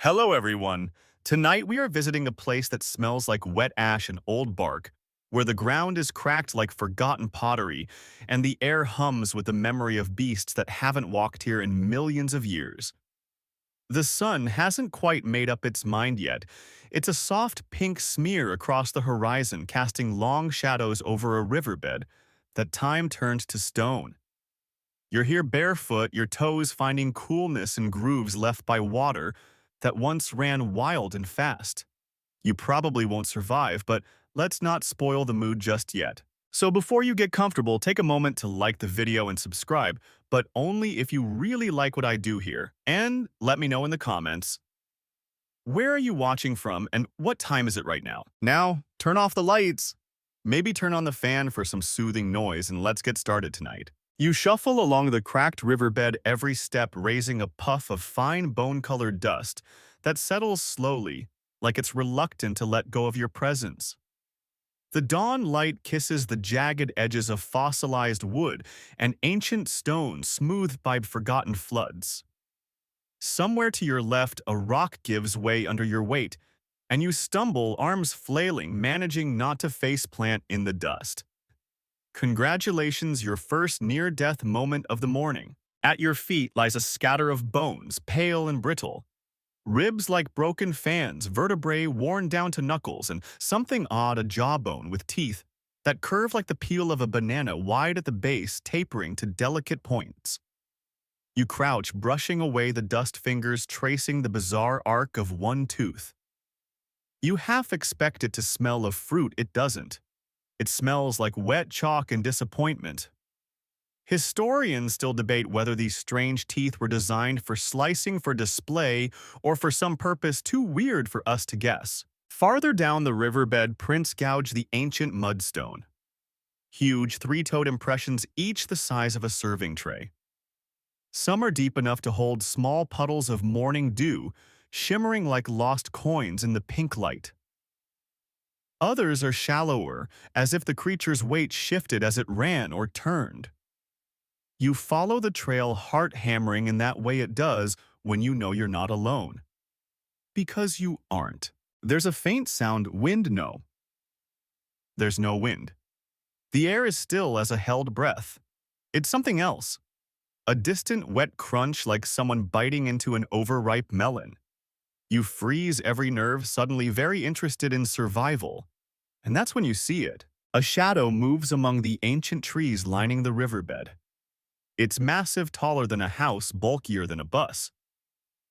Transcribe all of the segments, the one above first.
Hello, everyone. Tonight we are visiting a place that smells like wet ash and old bark, where the ground is cracked like forgotten pottery, and the air hums with the memory of beasts that haven't walked here in millions of years. The sun hasn't quite made up its mind yet. It's a soft pink smear across the horizon, casting long shadows over a riverbed that time turned to stone. You're here barefoot, your toes finding coolness in grooves left by water that once ran wild and fast. You probably won't survive, but let's not spoil the mood just yet. So before you get comfortable, take a moment to like the video and subscribe, but only if you really like what I do here. And let me know in the comments, where are you watching from and what time is it right now? Now, turn off the lights. Maybe turn on the fan for some soothing noise and let's get started tonight. You shuffle along the cracked riverbed, every step raising a puff of fine bone-colored dust that settles slowly, like it's reluctant to let go of your presence. The dawn light kisses the jagged edges of fossilized wood and ancient stone smoothed by forgotten floods. Somewhere to your left, a rock gives way under your weight, and you stumble, arms flailing, managing not to faceplant in the dust. Congratulations, your first near-death moment of the morning. At your feet lies a scatter of bones, pale and brittle. Ribs like broken fans, vertebrae worn down to knuckles, and something odd, a jawbone with teeth that curve like the peel of a banana, wide at the base, tapering to delicate points. You crouch, brushing away the dust fingers, tracing the bizarre arc of one tooth. You half expect it to smell of fruit, it doesn't. It smells like wet chalk and disappointment. Historians still debate whether these strange teeth were designed for slicing for display or for some purpose too weird for us to guess. Farther down the riverbed, prints gouge the ancient mudstone. Huge three-toed impressions, each the size of a serving tray. Some are deep enough to hold small puddles of morning dew, shimmering like lost coins in the pink light. Others are shallower, as if the creature's weight shifted as it ran or turned. You follow the trail, heart hammering in that way it does when you know you're not alone. Because you aren't. There's a faint sound, wind, no. There's no wind. The air is still as a held breath. It's something else. A distant wet crunch like someone biting into an overripe melon. You freeze every nerve, suddenly very interested in survival. And that's when you see it. A shadow moves among the ancient trees lining the riverbed. It's massive, taller than a house, bulkier than a bus.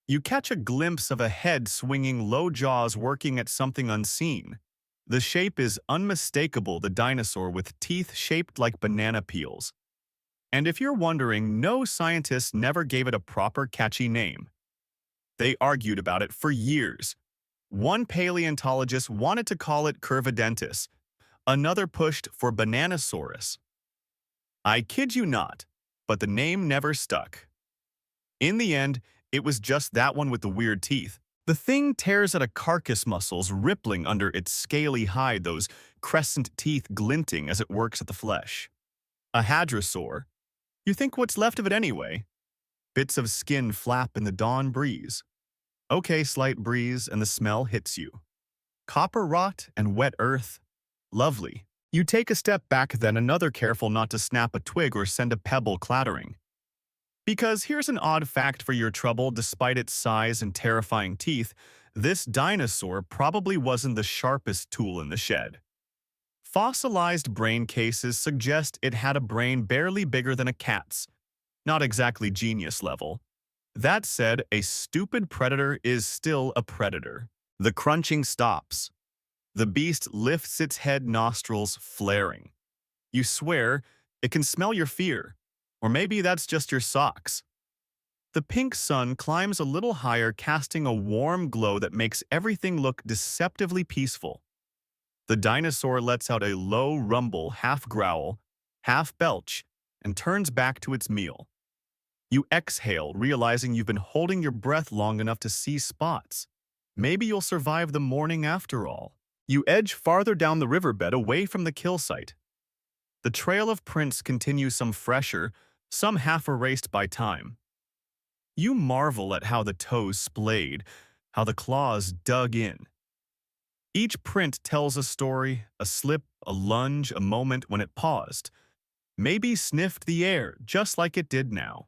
You catch a glimpse of a head swinging, low jaws working at something unseen. The shape is unmistakable, the dinosaur with teeth shaped like banana peels. And if you're wondering, no scientists never gave it a proper catchy name. They argued about it for years. One paleontologist wanted to call it curvidentus. Another pushed for bananasaurus. I kid you not, but the name never stuck. In the end, it was just that one with the weird teeth. The thing tears at a carcass, muscles rippling under its scaly hide, those crescent teeth glinting as it works at the flesh. A hadrosaur. You think what's left of it anyway? Bits of skin flap in the dawn breeze. Okay, slight breeze, and the smell hits you. Copper rot and wet earth. Lovely. You take a step back, then another, careful not to snap a twig or send a pebble clattering. Because here's an odd fact for your trouble: despite its size and terrifying teeth, this dinosaur probably wasn't the sharpest tool in the shed. Fossilized brain cases suggest it had a brain barely bigger than a cat's. Not exactly genius level. That said, a stupid predator is still a predator. The crunching stops. The beast lifts its head, nostrils flaring. You swear it can smell your fear. Or maybe that's just your socks. The pink sun climbs a little higher, casting a warm glow that makes everything look deceptively peaceful. The dinosaur lets out a low rumble, half growl, half belch, and turns back to its meal. You exhale, realizing you've been holding your breath long enough to see spots. Maybe you'll survive the morning after all. You edge farther down the riverbed, away from the kill site. The trail of prints continues, some fresher, some half erased by time. You marvel at how the toes splayed, how the claws dug in. Each print tells a story, a slip, a lunge, a moment when it paused, maybe sniffed the air just like it did now.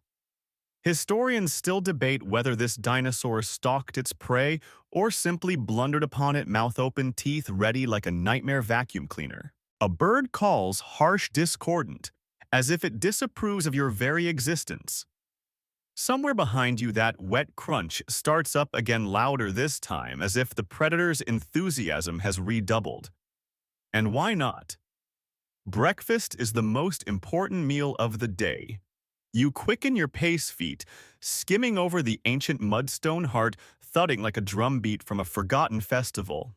Historians still debate whether this dinosaur stalked its prey or simply blundered upon it, mouth open, teeth ready like a nightmare vacuum cleaner. A bird calls harsh discordant, as if it disapproves of your very existence. Somewhere behind you, that wet crunch starts up again, louder this time, as if the predator's enthusiasm has redoubled. And why not? Breakfast is the most important meal of the day. You quicken your pace, feet skimming over the ancient mudstone, heart thudding like a drumbeat from a forgotten festival.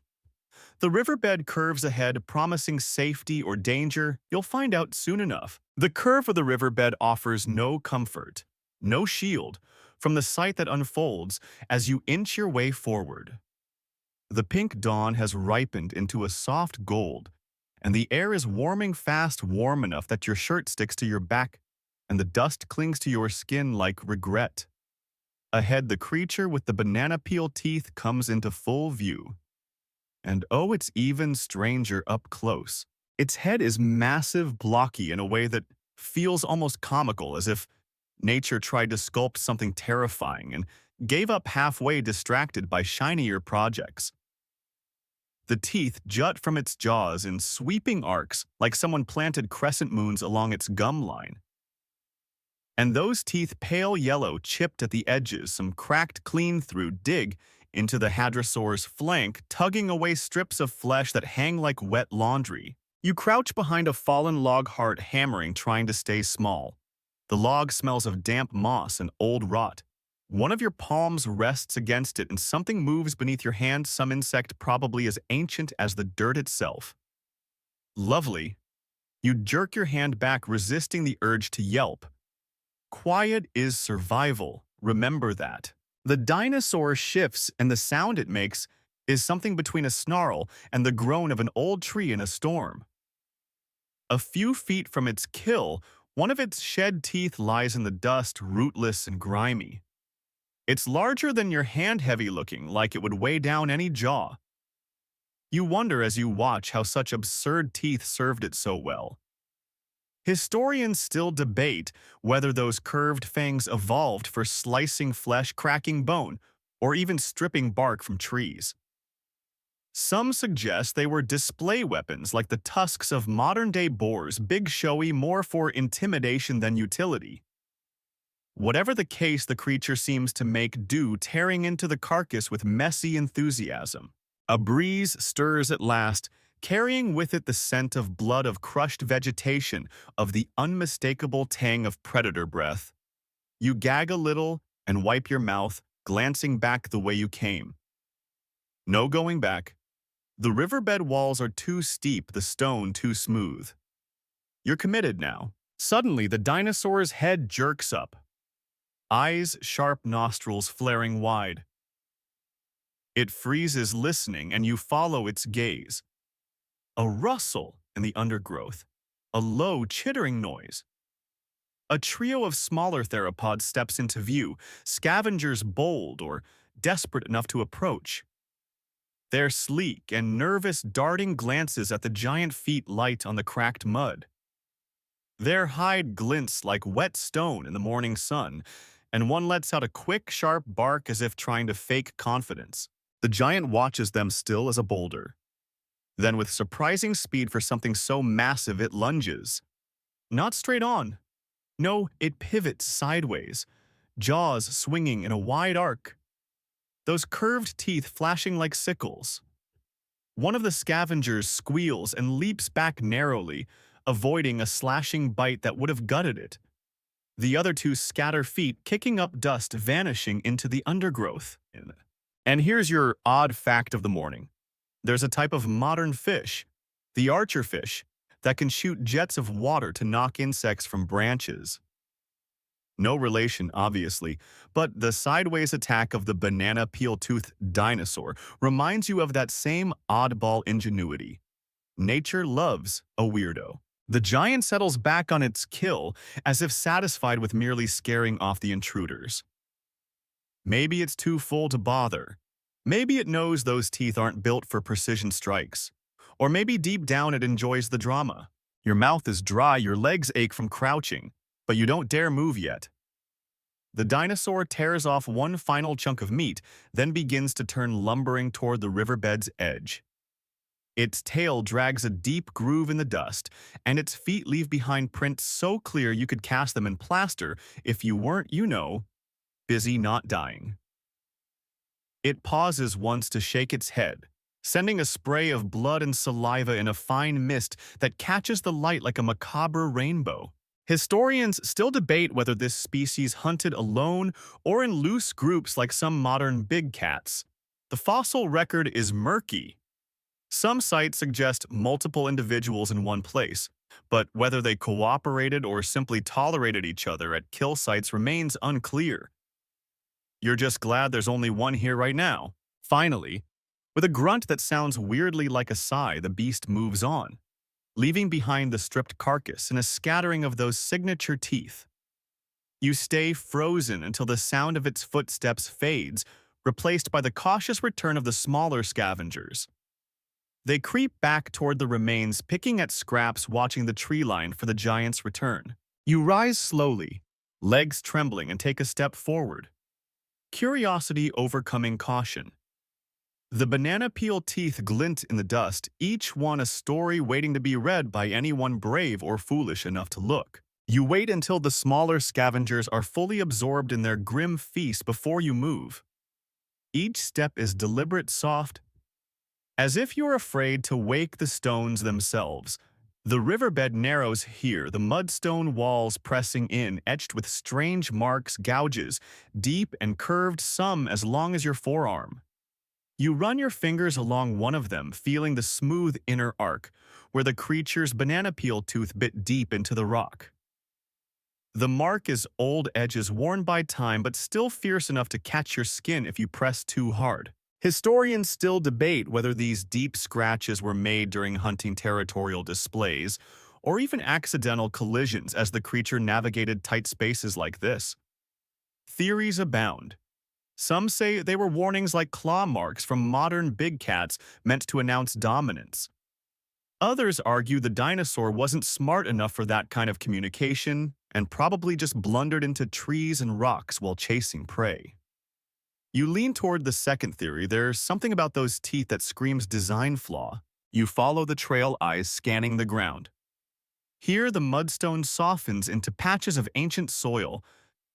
The riverbed curves ahead, promising safety or danger. You'll find out soon enough. The curve of the riverbed offers no comfort, no shield, from the sight that unfolds as you inch your way forward. The pink dawn has ripened into a soft gold, and the air is warming fast, warm enough that your shirt sticks to your back and the dust clings to your skin like regret. Ahead, the creature with the banana peel teeth comes into full view. And oh, it's even stranger up close. Its head is massive, blocky in a way that feels almost comical, as if nature tried to sculpt something terrifying and gave up halfway, distracted by shinier projects. The teeth jut from its jaws in sweeping arcs like someone planted crescent moons along its gum line. And those teeth, pale yellow, chipped at the edges, some cracked clean through, dig into the hadrosaur's flank, tugging away strips of flesh that hang like wet laundry. You crouch behind a fallen log, heart hammering, trying to stay small. The log smells of damp moss and old rot. One of your palms rests against it, and something moves beneath your hand, some insect probably as ancient as the dirt itself. Lovely. You jerk your hand back, resisting the urge to yelp. Quiet is survival, remember that. The dinosaur shifts, and the sound it makes is something between a snarl and the groan of an old tree in a storm. A few feet from its kill, one of its shed teeth lies in the dust, rootless and grimy. It's larger than your hand, heavy looking, like it would weigh down any jaw. You wonder as you watch how such absurd teeth served it so well. Historians still debate whether those curved fangs evolved for slicing flesh, cracking bone, or even stripping bark from trees. Some suggest they were display weapons like the tusks of modern-day boars, big, showy, more for intimidation than utility. Whatever the case, the creature seems to make do, tearing into the carcass with messy enthusiasm. A breeze stirs at last, carrying with it the scent of blood, of crushed vegetation, of the unmistakable tang of predator breath. You gag a little and wipe your mouth, glancing back the way you came. No going back. The riverbed walls are too steep, the stone too smooth. You're committed now. Suddenly, the dinosaur's head jerks up. Eyes sharp, nostrils flaring wide. It freezes, listening, and you follow its gaze. A rustle in the undergrowth, a low, chittering noise. A trio of smaller theropods steps into view, scavengers bold or desperate enough to approach. Their sleek and nervous, darting glances at the giant feet light on the cracked mud. Their hide glints like wet stone in the morning sun, and one lets out a quick, sharp bark as if trying to fake confidence. The giant watches them still as a boulder. Then, with surprising speed for something so massive, it lunges. Not straight on. No, it pivots sideways, jaws swinging in a wide arc. Those curved teeth flashing like sickles. One of the scavengers squeals and leaps back narrowly, avoiding a slashing bite that would have gutted it. The other two scatter feet, kicking up dust, vanishing into the undergrowth. And here's your odd fact of the morning. There's a type of modern fish, the archerfish, that can shoot jets of water to knock insects from branches. No relation, obviously, but the sideways attack of the banana peel-toothed dinosaur reminds you of that same oddball ingenuity. Nature loves a weirdo. The giant settles back on its kill, as if satisfied with merely scaring off the intruders. Maybe it's too full to bother. Maybe it knows those teeth aren't built for precision strikes. Or maybe deep down it enjoys the drama. Your mouth is dry, your legs ache from crouching, but you don't dare move yet. The dinosaur tears off one final chunk of meat, then begins to turn lumbering toward the riverbed's edge. Its tail drags a deep groove in the dust, and its feet leave behind prints so clear you could cast them in plaster if you weren't, busy not dying. It pauses once to shake its head, sending a spray of blood and saliva in a fine mist that catches the light like a macabre rainbow. Historians still debate whether this species hunted alone or in loose groups like some modern big cats. The fossil record is murky. Some sites suggest multiple individuals in one place, but whether they cooperated or simply tolerated each other at kill sites remains unclear. You're just glad there's only one here right now. Finally, with a grunt that sounds weirdly like a sigh, the beast moves on, leaving behind the stripped carcass and a scattering of those signature teeth. You stay frozen until the sound of its footsteps fades, replaced by the cautious return of the smaller scavengers. They creep back toward the remains, picking at scraps, watching the tree line for the giant's return. You rise slowly, legs trembling, and take a step forward, curiosity overcoming caution. The banana peel teeth glint in the dust, each one a story waiting to be read by anyone brave or foolish enough to look. You wait until the smaller scavengers are fully absorbed in their grim feast before you move. Each step is deliberate, soft, as if you're afraid to wake the stones themselves. The riverbed narrows here, the mudstone walls pressing in, etched with strange marks, gouges, deep and curved, some as long as your forearm. You run your fingers along one of them, feeling the smooth inner arc, where the creature's banana peel tooth bit deep into the rock. The mark is old edges worn by time, but still fierce enough to catch your skin if you press too hard. Historians still debate whether these deep scratches were made during hunting territorial displays or even accidental collisions as the creature navigated tight spaces like this. Theories abound. Some say they were warnings like claw marks from modern big cats meant to announce dominance. Others argue the dinosaur wasn't smart enough for that kind of communication and probably just blundered into trees and rocks while chasing prey. You lean toward the second theory. There's something about those teeth that screams design flaw. You follow the trail, eyes scanning the ground. Here, the mudstone softens into patches of ancient soil,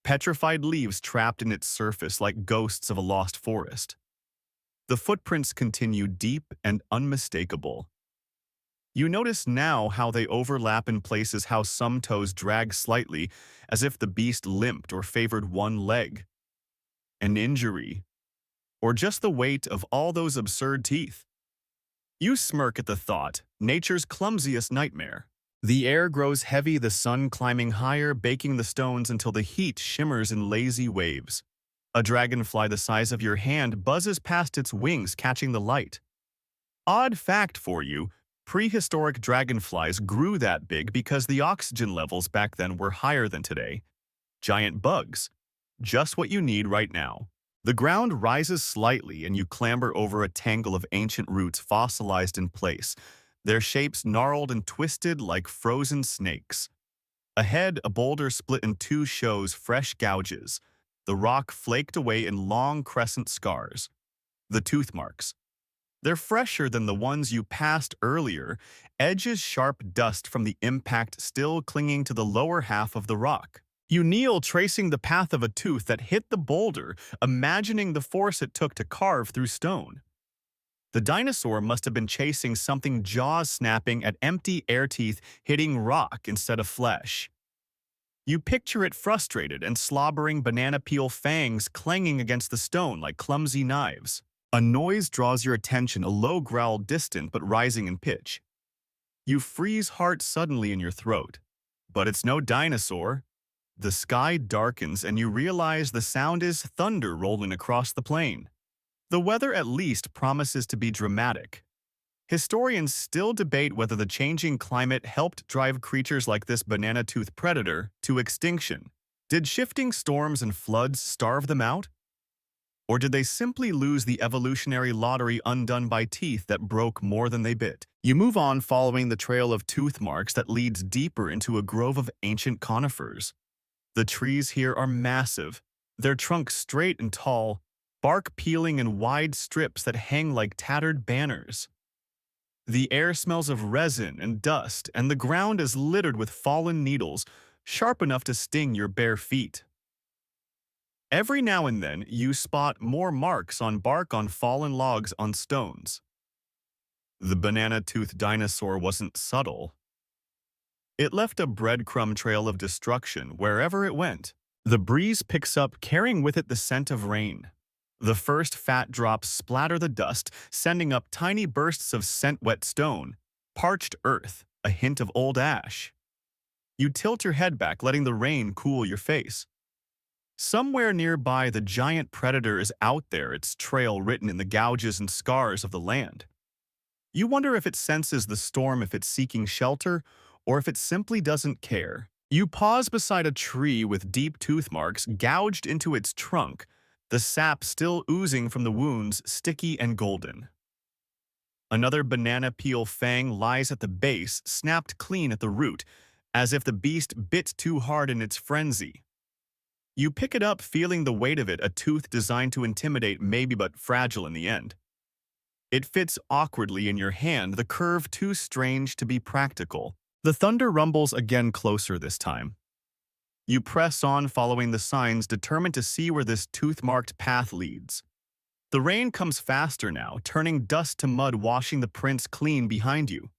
petrified leaves trapped in its surface like ghosts of a lost forest. The footprints continue deep and unmistakable. You notice now how they overlap in places, how some toes drag slightly, as if the beast limped or favored one leg. An injury, or just the weight of all those absurd teeth. You smirk at the thought, nature's clumsiest nightmare. The air grows heavy, the sun climbing higher, baking the stones until the heat shimmers in lazy waves. A dragonfly the size of your hand buzzes past its wings, catching the light. Odd fact for you, prehistoric dragonflies grew that big because the oxygen levels back then were higher than today. Giant bugs. Just what you need right now. The ground rises slightly and you clamber over a tangle of ancient roots fossilized in place, their shapes gnarled and twisted like frozen snakes. Ahead, a boulder split in two shows fresh gouges, the rock flaked away in long crescent scars. The tooth marks. They're fresher than the ones you passed earlier, edges sharp dust from the impact still clinging to the lower half of the rock. You kneel, tracing the path of a tooth that hit the boulder, imagining the force it took to carve through stone. The dinosaur must have been chasing something, jaws snapping at empty air teeth hitting rock instead of flesh. You picture it frustrated and slobbering, banana peel fangs clanging against the stone like clumsy knives. A noise draws your attention, a low growl, distant but rising in pitch. You freeze, heart suddenly in your throat. But it's no dinosaur. The sky darkens and you realize the sound is thunder rolling across the plain. The weather at least promises to be dramatic. Historians still debate whether the changing climate helped drive creatures like this banana-toothed predator to extinction. Did shifting storms and floods starve them out? Or did they simply lose the evolutionary lottery undone by teeth that broke more than they bit? You move on following the trail of tooth marks that leads deeper into a grove of ancient conifers. The trees here are massive, their trunks straight and tall, bark peeling in wide strips that hang like tattered banners. The air smells of resin and dust, and the ground is littered with fallen needles, sharp enough to sting your bare feet. Every now and then, you spot more marks on bark on fallen logs on stones. The banana-toothed dinosaur wasn't subtle. It left a breadcrumb trail of destruction wherever it went. The breeze picks up, carrying with it the scent of rain. The first fat drops splatter the dust, sending up tiny bursts of scent-wet stone, parched earth, a hint of old ash. You tilt your head back, letting the rain cool your face. Somewhere nearby, the giant predator is out there, its trail written in the gouges and scars of the land. You wonder if it senses the storm, if it's seeking shelter, or if it simply doesn't care. You pause beside a tree with deep tooth marks gouged into its trunk, the sap still oozing from the wounds, sticky and golden. Another banana peel fang lies at the base, snapped clean at the root, as if the beast bit too hard in its frenzy. You pick it up, feeling the weight of it, a tooth designed to intimidate, maybe but fragile in the end. It fits awkwardly in your hand, the curve too strange to be practical. The thunder rumbles again, closer this time. You press on, following the signs, determined to see where this tooth-marked path leads. The rain comes faster now, turning dust to mud, washing the prints clean behind you.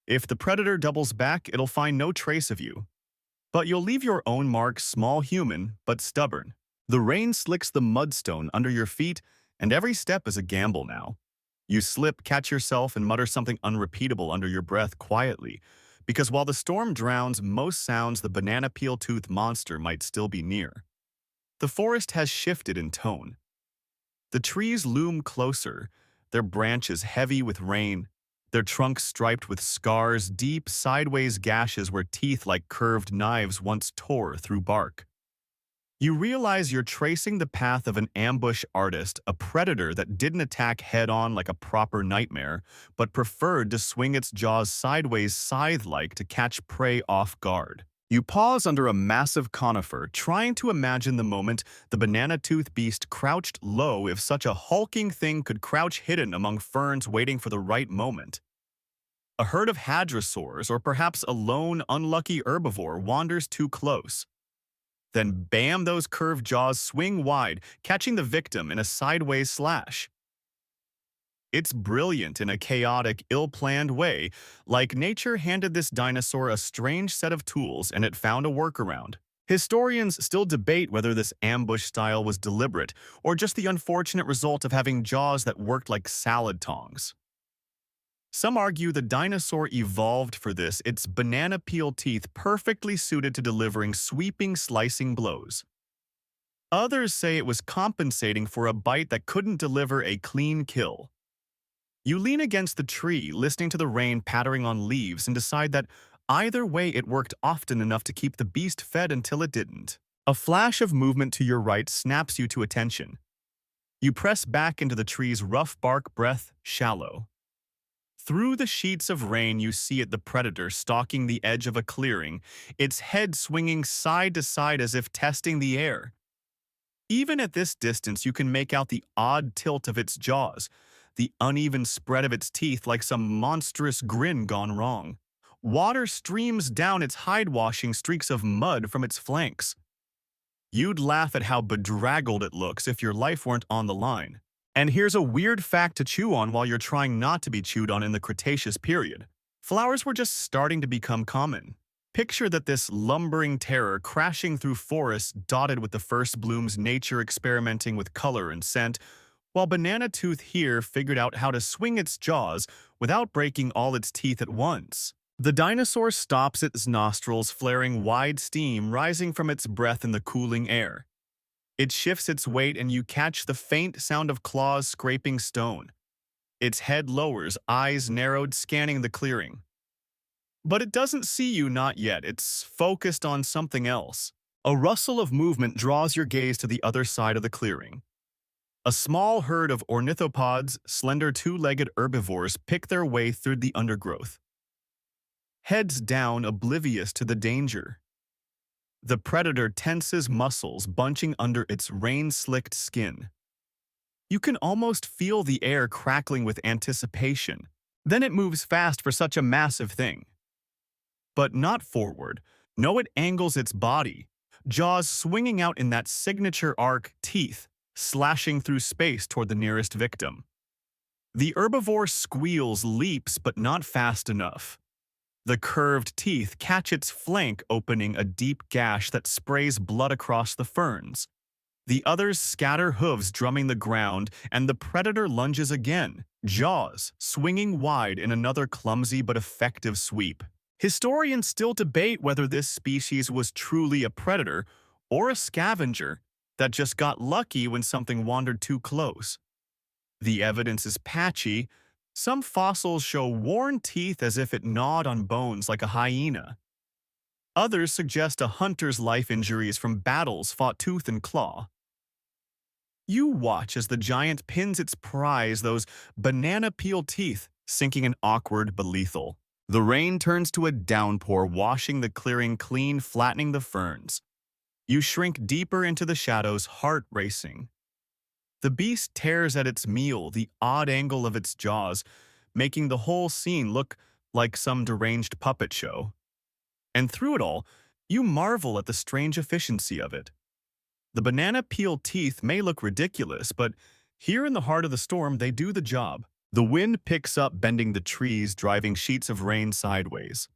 If the predator doubles back, it'll find no trace of you. But you'll leave your own marks, small, human, but stubborn. The rain slicks the mudstone under your feet, and every step is a gamble now. You slip, catch yourself, and mutter something unrepeatable under your breath quietly, because while the storm drowns most sounds, the banana peel tooth monster might still be near. The forest has shifted in tone. The trees loom closer, their branches heavy with rain, their trunks striped with scars, deep, sideways gashes where teeth like curved knives once tore through bark. You realize you're tracing the path of an ambush artist, a predator that didn't attack head-on like a proper nightmare, but preferred to swing its jaws sideways scythe-like to catch prey off guard. You pause under a massive conifer, trying to imagine the moment the banana-toothed beast crouched low, if such a hulking thing could crouch hidden among ferns waiting for the right moment. A herd of hadrosaurs, or perhaps a lone, unlucky herbivore, wanders too close. Then bam, those curved jaws swing wide, catching the victim in a sideways slash. It's brilliant in a chaotic, ill-planned way, like nature handed this dinosaur a strange set of tools and it found a workaround. Historians still debate whether this ambush style was deliberate or just the unfortunate result of having jaws that worked like salad tongs. Some argue the dinosaur evolved for this, its banana peel teeth perfectly suited to delivering sweeping, slicing blows. Others say it was compensating for a bite that couldn't deliver a clean kill. You lean against the tree, listening to the rain pattering on leaves, and decide that either way it worked often enough to keep the beast fed until it didn't. A flash of movement to your right snaps you to attention. You press back into the tree's rough bark, breath shallow. Through the sheets of rain, you see it, the predator stalking the edge of a clearing, its head swinging side to side as if testing the air. Even at this distance, you can make out the odd tilt of its jaws, the uneven spread of its teeth like some monstrous grin gone wrong. Water streams down its hide, washing streaks of mud from its flanks. You'd laugh at how bedraggled it looks if your life weren't on the line. And here's a weird fact to chew on while you're trying not to be chewed on in the Cretaceous period. Flowers were just starting to become common. Picture that this lumbering terror crashing through forests dotted with the first blooms, nature experimenting with color and scent, while Banana Tooth here figured out how to swing its jaws without breaking all its teeth at once. The dinosaur stops, its nostrils flaring wide, steam rising from its breath in the cooling air. It shifts its weight and you catch the faint sound of claws scraping stone. Its head lowers, eyes narrowed, scanning the clearing. But it doesn't see you, not yet. It's focused on something else. A rustle of movement draws your gaze to the other side of the clearing. A small herd of ornithopods, slender two-legged herbivores, pick their way through the undergrowth, heads down, oblivious to the danger. The predator tenses muscles, bunching under its rain-slicked skin. You can almost feel the air crackling with anticipation. Then it moves fast for such a massive thing. But not forward. No, it angles its body, jaws swinging out in that signature arc, teeth slashing through space toward the nearest victim. The herbivore squeals, leaps, but not fast enough. The curved teeth catch its flank, opening a deep gash that sprays blood across the ferns. The others scatter, hooves drumming the ground, and the predator lunges again, jaws swinging wide in another clumsy but effective sweep. Historians still debate whether this species was truly a predator or a scavenger that just got lucky when something wandered too close. The evidence is patchy. Some fossils show worn teeth as if it gnawed on bones like a hyena. Others suggest a hunter's life injuries from battles fought tooth and claw. You watch as the giant pins its prize, those banana peel teeth, sinking in awkward but lethal. The rain turns to a downpour, washing the clearing clean, flattening the ferns. You shrink deeper into the shadows, heart racing. The beast tears at its meal, the odd angle of its jaws, making the whole scene look like some deranged puppet show. And through it all, you marvel at the strange efficiency of it. The banana peel teeth may look ridiculous, but here in the heart of the storm, they do the job. The wind picks up, bending the trees, driving sheets of rain sideways.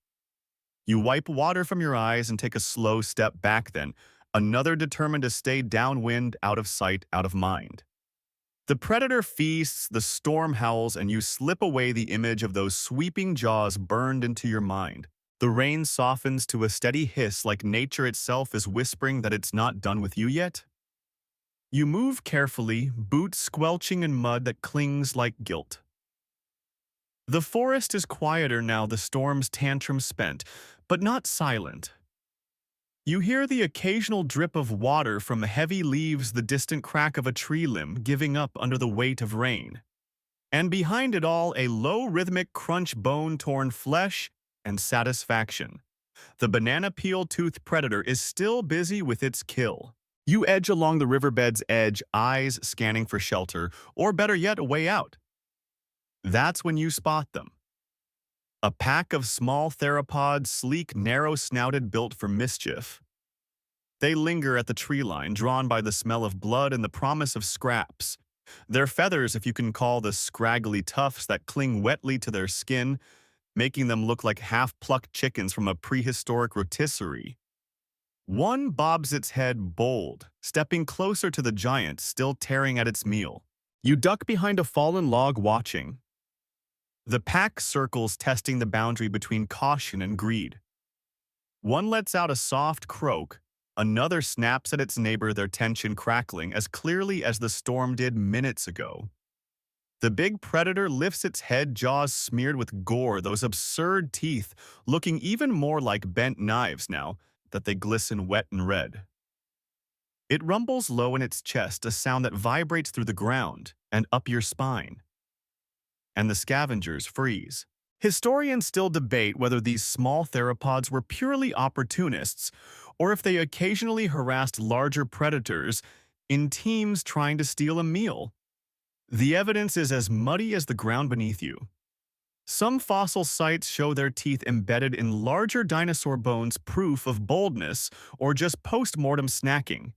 You wipe water from your eyes and take a slow step back then, another determined to stay downwind, out of sight, out of mind. The predator feasts, the storm howls, and you slip away, the image of those sweeping jaws burned into your mind. The rain softens to a steady hiss, like nature itself is whispering that it's not done with you yet. You move carefully, boots squelching in mud that clings like guilt. The forest is quieter now, the storm's tantrum spent, but not silent. You hear the occasional drip of water from heavy leaves, the distant crack of a tree limb giving up under the weight of rain. And behind it all, a low rhythmic crunch, bone-torn flesh, and satisfaction. The banana peel tooth predator is still busy with its kill. You edge along the riverbed's edge, eyes scanning for shelter, or better yet, a way out. That's when you spot them. A pack of small theropods, sleek, narrow-snouted, built for mischief. They linger at the tree line, drawn by the smell of blood and the promise of scraps. Their feathers, if you can call the scraggly tufts that cling wetly to their skin, making them look like half-plucked chickens from a prehistoric rotisserie. One bobs its head bold, stepping closer to the giant, still tearing at its meal. You duck behind a fallen log, watching. The pack circles, testing the boundary between caution and greed. One lets out a soft croak, another snaps at its neighbor, their tension crackling as clearly as the storm did minutes ago. The big predator lifts its head, jaws smeared with gore, those absurd teeth looking even more like bent knives now that they glisten wet and red. It rumbles low in its chest, a sound that vibrates through the ground and up your spine. And the scavengers freeze. Historians still debate whether these small theropods were purely opportunists or if they occasionally harassed larger predators in teams trying to steal a meal. The evidence is as muddy as the ground beneath you. Some fossil sites show their teeth embedded in larger dinosaur bones, proof of boldness or just post-mortem snacking.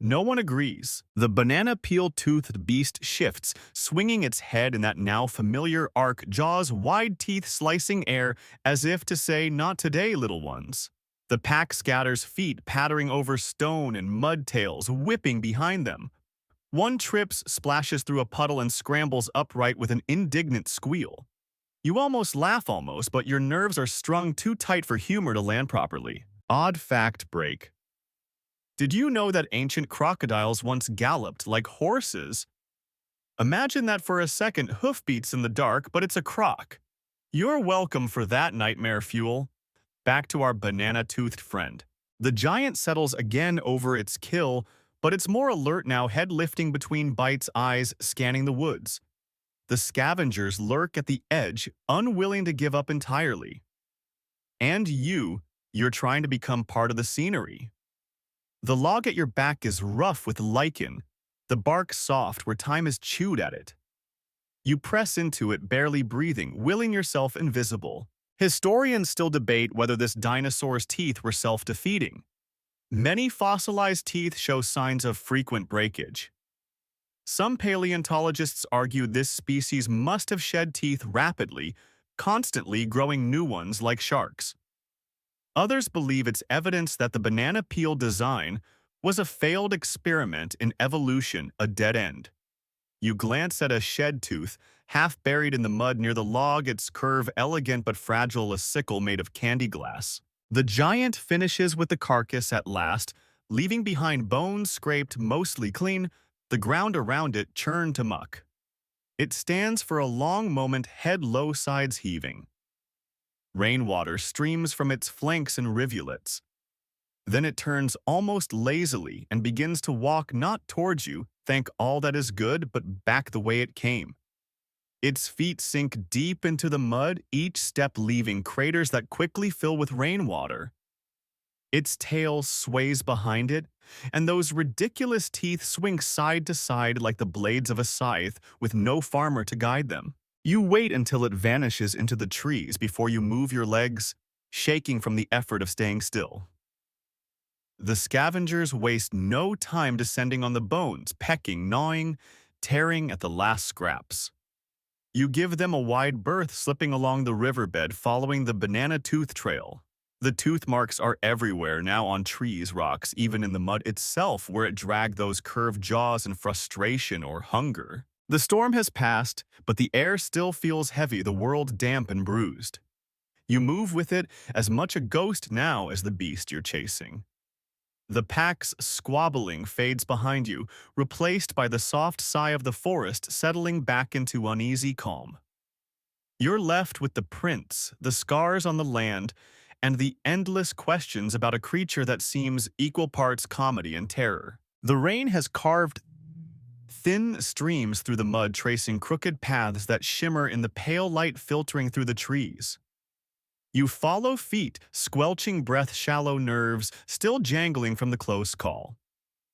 No one agrees. The banana peel-toothed beast shifts, swinging its head in that now familiar arc, jaws wide, teeth slicing air as if to say, "Not today, little ones." The pack scatters, feet pattering over stone and mud, tails whipping behind them. One trips, splashes through a puddle, and scrambles upright with an indignant squeal. You almost laugh, but your nerves are strung too tight for humor to land properly. Odd fact break. Did you know that ancient crocodiles once galloped like horses? Imagine that for a second, hoofbeats in the dark, but it's a croc. You're welcome for that nightmare fuel. Back to our banana-toothed friend. The giant settles again over its kill, but it's more alert now, head lifting between bites, eyes scanning the woods. The scavengers lurk at the edge, unwilling to give up entirely. And you're trying to become part of the scenery. The log at your back is rough with lichen, the bark soft where time has chewed at it. You press into it, barely breathing, willing yourself invisible. Historians still debate whether this dinosaur's teeth were self-defeating. Many fossilized teeth show signs of frequent breakage. Some paleontologists argue this species must have shed teeth rapidly, constantly growing new ones like sharks. Others believe it's evidence that the banana peel design was a failed experiment in evolution, a dead end. You glance at a shed tooth, half buried in the mud near the log, its curve elegant but fragile, a sickle made of candy glass. The giant finishes with the carcass at last, leaving behind bones scraped mostly clean, the ground around it churned to muck. It stands for a long moment, head low, sides heaving. Rainwater streams from its flanks in rivulets. Then it turns almost lazily and begins to walk not towards you, thank all that is good, but back the way it came. Its feet sink deep into the mud, each step leaving craters that quickly fill with rainwater. Its tail sways behind it, and those ridiculous teeth swing side to side like the blades of a scythe with no farmer to guide them. You wait until it vanishes into the trees before you move your legs, shaking from the effort of staying still. The scavengers waste no time descending on the bones, pecking, gnawing, tearing at the last scraps. You give them a wide berth, slipping along the riverbed, following the banana tooth trail. The tooth marks are everywhere now, on trees, rocks, even in the mud itself where it dragged those curved jaws in frustration or hunger. The storm has passed, but the air still feels heavy, the world damp and bruised. You move with it, as much a ghost now as the beast you're chasing. The pack's squabbling fades behind you, replaced by the soft sigh of the forest settling back into uneasy calm. You're left with the prints, the scars on the land, and the endless questions about a creature that seems equal parts comedy and terror. The rain has carved thin streams through the mud, tracing crooked paths that shimmer in the pale light filtering through the trees. You follow feet, squelching breath, shallow nerves still jangling from the close call.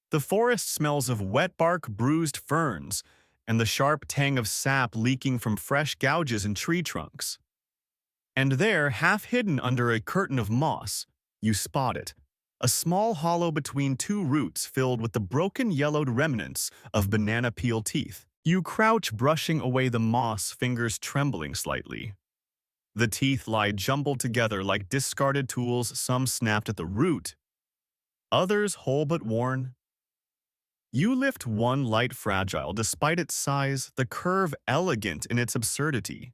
The forest smells of wet bark, bruised ferns, and the sharp tang of sap leaking from fresh gouges in tree trunks. And there, half hidden under a curtain of moss, you spot it, a small hollow between two roots filled with the broken yellowed remnants of banana peel teeth. You crouch, brushing away the moss, fingers trembling slightly. The teeth lie jumbled together like discarded tools, some snapped at the root, others whole but worn. You lift one, light, fragile, despite its size, the curve elegant in its absurdity.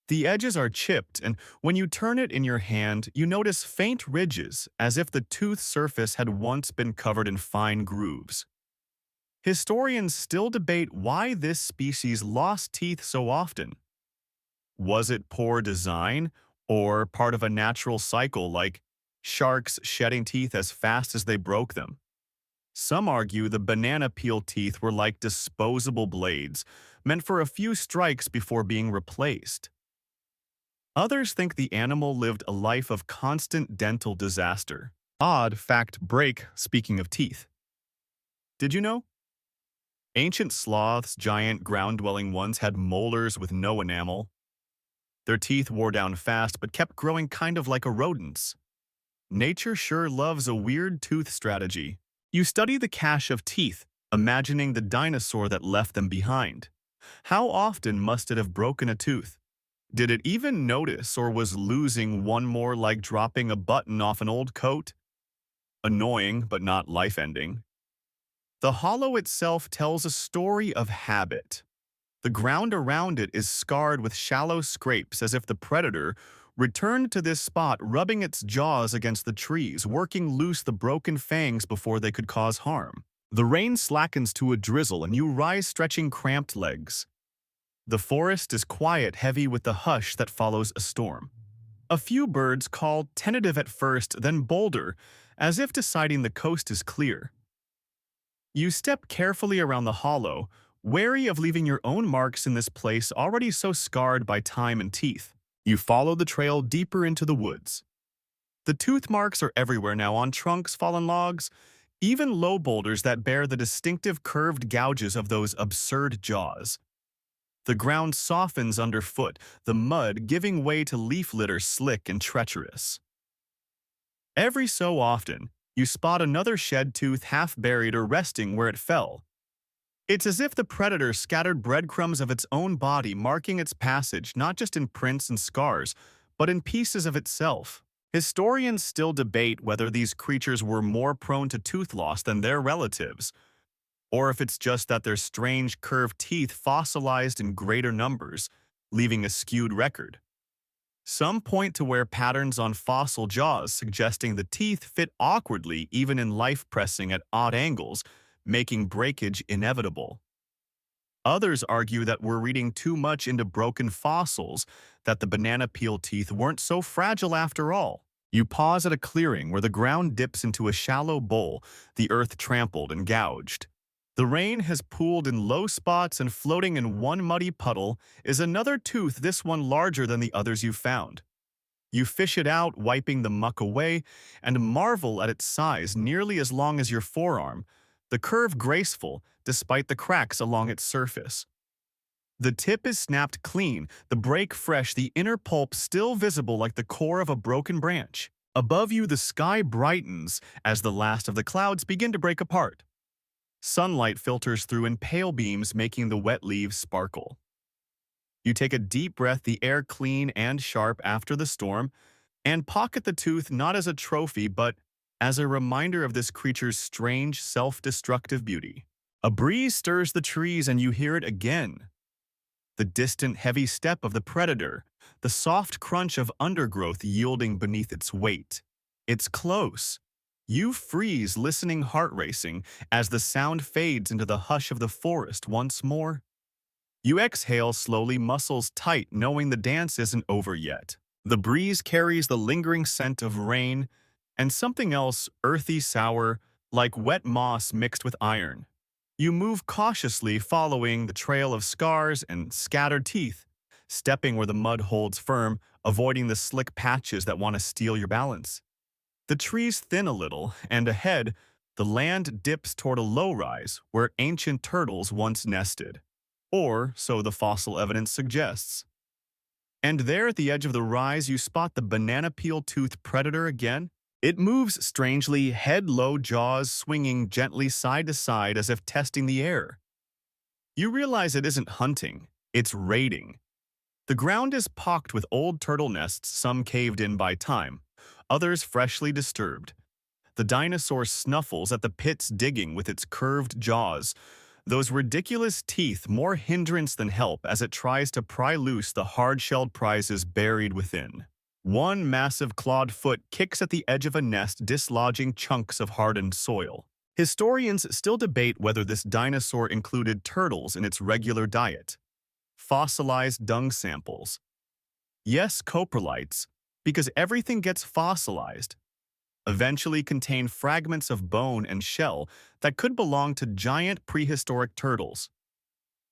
The edges are chipped, and when you turn it in your hand, you notice faint ridges, as if the tooth surface had once been covered in fine grooves. Historians still debate why this species lost teeth so often. Was it poor design, or part of a natural cycle like sharks shedding teeth as fast as they broke them? Some argue the banana peel teeth were like disposable blades, meant for a few strikes before being replaced. Others think the animal lived a life of constant dental disaster. Odd fact break, speaking of teeth. Did you know? Ancient sloths, giant ground-dwelling ones, had molars with no enamel. Their teeth wore down fast but kept growing, kind of like a rodent's. Nature sure loves a weird tooth strategy. You study the cache of teeth, imagining the dinosaur that left them behind. How often must it have broken a tooth? Did it even notice, or was losing one more like dropping a button off an old coat? Annoying, but not life-ending. The hollow itself tells a story of habit. The ground around it is scarred with shallow scrapes, as if the predator returned to this spot, rubbing its jaws against the trees, working loose the broken fangs before they could cause harm. The rain slackens to a drizzle, and you rise, stretching cramped legs. The forest is quiet, heavy with the hush that follows a storm. A few birds call, tentative at first, then bolder, as if deciding the coast is clear. You step carefully around the hollow, wary of leaving your own marks in this place already so scarred by time and teeth. You follow the trail deeper into the woods. The tooth marks are everywhere now on trunks, fallen logs, even low boulders that bear the distinctive curved gouges of those absurd jaws. The ground softens underfoot, the mud giving way to leaf litter slick and treacherous. Every so often, you spot another shed tooth half buried or resting where it fell. It's as if the predator scattered breadcrumbs of its own body, marking its passage not just in prints and scars, but in pieces of itself. Historians still debate whether these creatures were more prone to tooth loss than their relatives, or if it's just that their strange curved teeth fossilized in greater numbers, leaving a skewed record. Some point to where patterns on fossil jaws suggesting the teeth fit awkwardly even in life pressing at odd angles, making breakage inevitable. Others argue that we're reading too much into broken fossils, that the banana peel teeth weren't so fragile after all. You pause at a clearing where the ground dips into a shallow bowl, the earth trampled and gouged. The rain has pooled in low spots, and floating in one muddy puddle is another tooth, this one larger than the others you've found. You fish it out, wiping the muck away, and marvel at its size, nearly as long as your forearm, the curve graceful despite the cracks along its surface. The tip is snapped clean, the break fresh, the inner pulp still visible like the core of a broken branch. Above you, the sky brightens as the last of the clouds begin to break apart. Sunlight filters through in pale beams, making the wet leaves sparkle. You take a deep breath, the air clean and sharp after the storm, and pocket the tooth not as a trophy but as a reminder of this creature's strange, self-destructive beauty. A breeze stirs the trees and you hear it again. The distant, heavy step of the predator, the soft crunch of undergrowth yielding beneath its weight. It's close. You freeze, listening, heart racing, as the sound fades into the hush of the forest once more. You exhale slowly, muscles tight, knowing the dance isn't over yet. The breeze carries the lingering scent of rain and something else, earthy, sour, like wet moss mixed with iron. You move cautiously, following the trail of scars and scattered teeth, stepping where the mud holds firm, avoiding the slick patches that want to steal your balance. The trees thin a little, and ahead, the land dips toward a low rise where ancient turtles once nested. Or so the fossil evidence suggests. And there at the edge of the rise, you spot the banana peel tooth predator again. It moves strangely, head low, jaws swinging gently side to side as if testing the air. You realize it isn't hunting, it's raiding. The ground is pocked with old turtle nests, some caved in by time, others freshly disturbed. The dinosaur snuffles at the pit's digging with its curved jaws, those ridiculous teeth more hindrance than help as it tries to pry loose the hard-shelled prizes buried within. One massive clawed foot kicks at the edge of a nest, dislodging chunks of hardened soil. Historians still debate whether this dinosaur included turtles in its regular diet. Fossilized dung samples. Yes, coprolites, because everything gets fossilized. Eventually contain fragments of bone and shell that could belong to giant prehistoric turtles.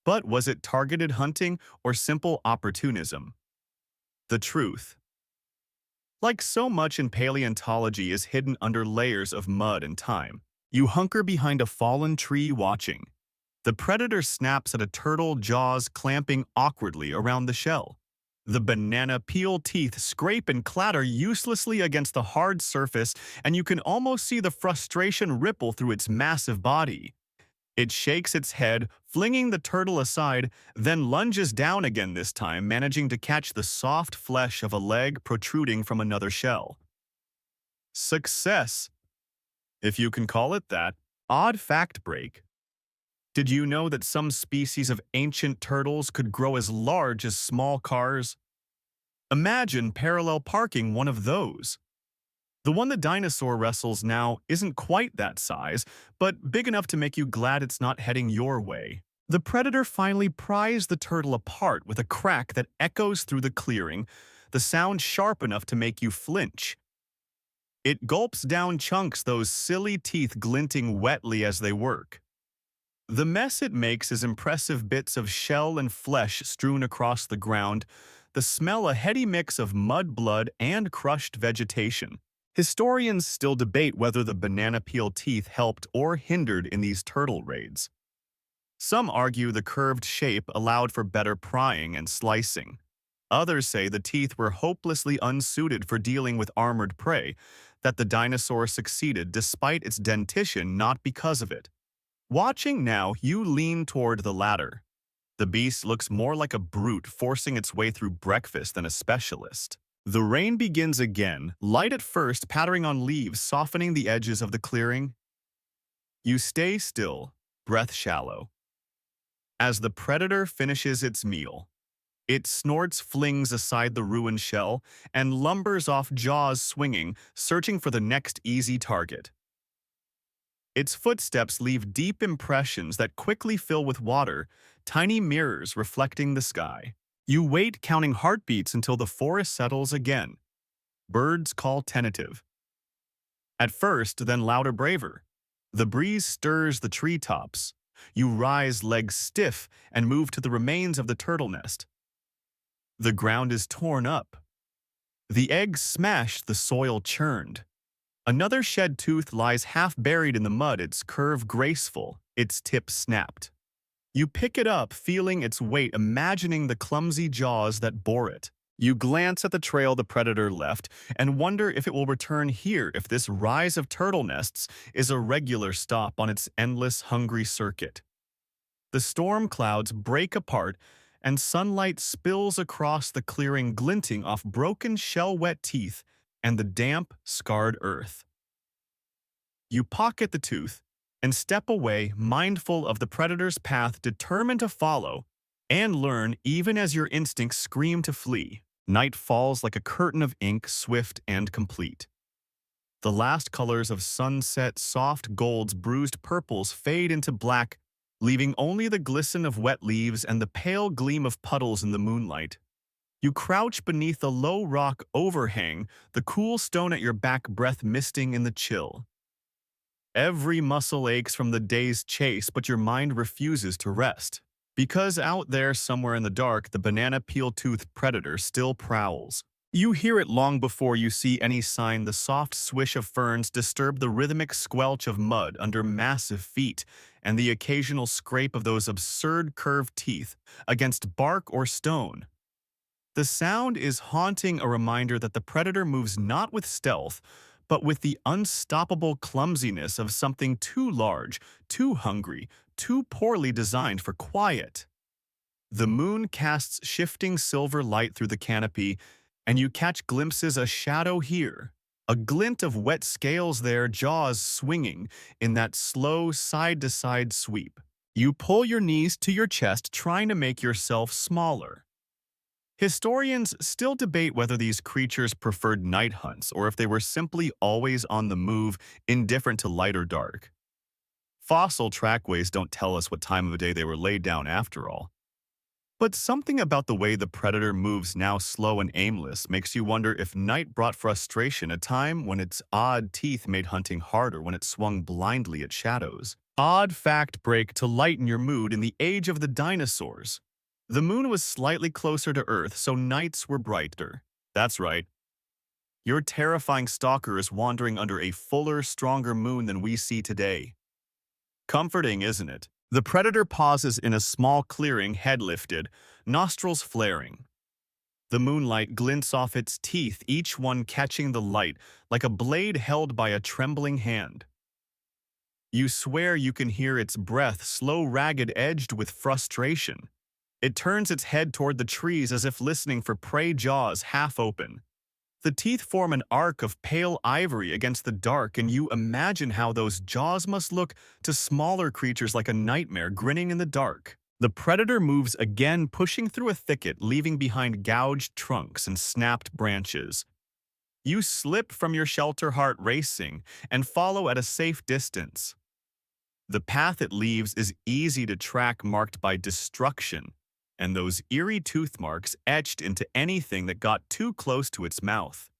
But was it targeted hunting or simple opportunism? The truth, like so much in paleontology, is hidden under layers of mud and time. You hunker behind a fallen tree watching. The predator snaps at a turtle, jaws clamping awkwardly around the shell. The banana peel teeth scrape and clatter uselessly against the hard surface, and you can almost see the frustration ripple through its massive body. It shakes its head, flinging the turtle aside, then lunges down again, this time managing to catch the soft flesh of a leg protruding from another shell. Success, if you can call it that. Odd fact break. Did you know that some species of ancient turtles could grow as large as small cars? Imagine parallel parking one of those. The one the dinosaur wrestles now isn't quite that size, but big enough to make you glad it's not heading your way. The predator finally pries the turtle apart with a crack that echoes through the clearing, the sound sharp enough to make you flinch. It gulps down chunks, those silly teeth glinting wetly as they work. The mess it makes is impressive bits of shell and flesh strewn across the ground, the smell a heady mix of mud blood and crushed vegetation. Historians still debate whether the banana peel teeth helped or hindered in these turtle raids. Some argue the curved shape allowed for better prying and slicing. Others say the teeth were hopelessly unsuited for dealing with armored prey, that the dinosaur succeeded despite its dentition, not because of it. Watching now, you lean toward the latter. The beast looks more like a brute forcing its way through breakfast than a specialist. The rain begins again, light at first pattering on leaves, softening the edges of the clearing. You stay still, breath shallow. As the predator finishes its meal, it snorts, flings aside the ruined shell, and lumbers off, jaws swinging, searching for the next easy target. Its footsteps leave deep impressions that quickly fill with water, tiny mirrors reflecting the sky. You wait, counting heartbeats until the forest settles again. Birds call tentative. At first, then louder, braver. The breeze stirs the treetops. You rise, legs stiff, and move to the remains of the turtle nest. The ground is torn up. The eggs smashed, the soil churned. Another shed tooth lies half buried in the mud, its curve graceful, its tip snapped. You pick it up, feeling its weight, imagining the clumsy jaws that bore it. You glance at the trail the predator left and wonder if it will return here, if this rise of turtle nests is a regular stop on its endless hungry circuit. The storm clouds break apart and sunlight spills across the clearing, glinting off broken shell-wet teeth and the damp, scarred earth. You pocket the tooth and step away, mindful of the predator's path, determined to follow and learn even as your instincts scream to flee. Night falls like a curtain of ink, swift and complete. The last colors of sunset, soft golds, bruised purples fade into black, leaving only the glisten of wet leaves and the pale gleam of puddles in the moonlight. You crouch beneath a low rock overhang, the cool stone at your back, breath misting in the chill. Every muscle aches from the day's chase, but your mind refuses to rest. Because out there, somewhere in the dark, the banana peel-toothed predator still prowls. You hear it long before you see any sign. The soft swish of ferns disturb the rhythmic squelch of mud under massive feet, and the occasional scrape of those absurd curved teeth against bark or stone. The sound is haunting, a reminder that the predator moves not with stealth, but with the unstoppable clumsiness of something too large, too hungry, too poorly designed for quiet. The moon casts shifting silver light through the canopy, and you catch glimpses, a shadow here, a glint of wet scales there, jaws swinging in that slow side-to-side sweep. You pull your knees to your chest, trying to make yourself smaller. Historians still debate whether these creatures preferred night hunts or if they were simply always on the move, indifferent to light or dark. Fossil trackways don't tell us what time of day they were laid down after all. But something about the way the predator moves, now slow and aimless, makes you wonder if night brought frustration, a time when its odd teeth made hunting harder, when it swung blindly at shadows. Odd fact break to lighten your mood: in the age of the dinosaurs, the moon was slightly closer to Earth, so nights were brighter. That's right. Your terrifying stalker is wandering under a fuller, stronger moon than we see today. Comforting, isn't it? The predator pauses in a small clearing, head lifted, nostrils flaring. The moonlight glints off its teeth, each one catching the light like a blade held by a trembling hand. You swear you can hear its breath, slow, ragged, edged with frustration. It turns its head toward the trees as if listening for prey, jaws half open. The teeth form an arc of pale ivory against the dark, and you imagine how those jaws must look to smaller creatures, like a nightmare grinning in the dark. The predator moves again, pushing through a thicket, leaving behind gouged trunks and snapped branches. You slip from your shelter, heart racing, and follow at a safe distance. The path it leaves is easy to track, marked by destruction, and those eerie tooth marks etched into anything that got too close to its mouth.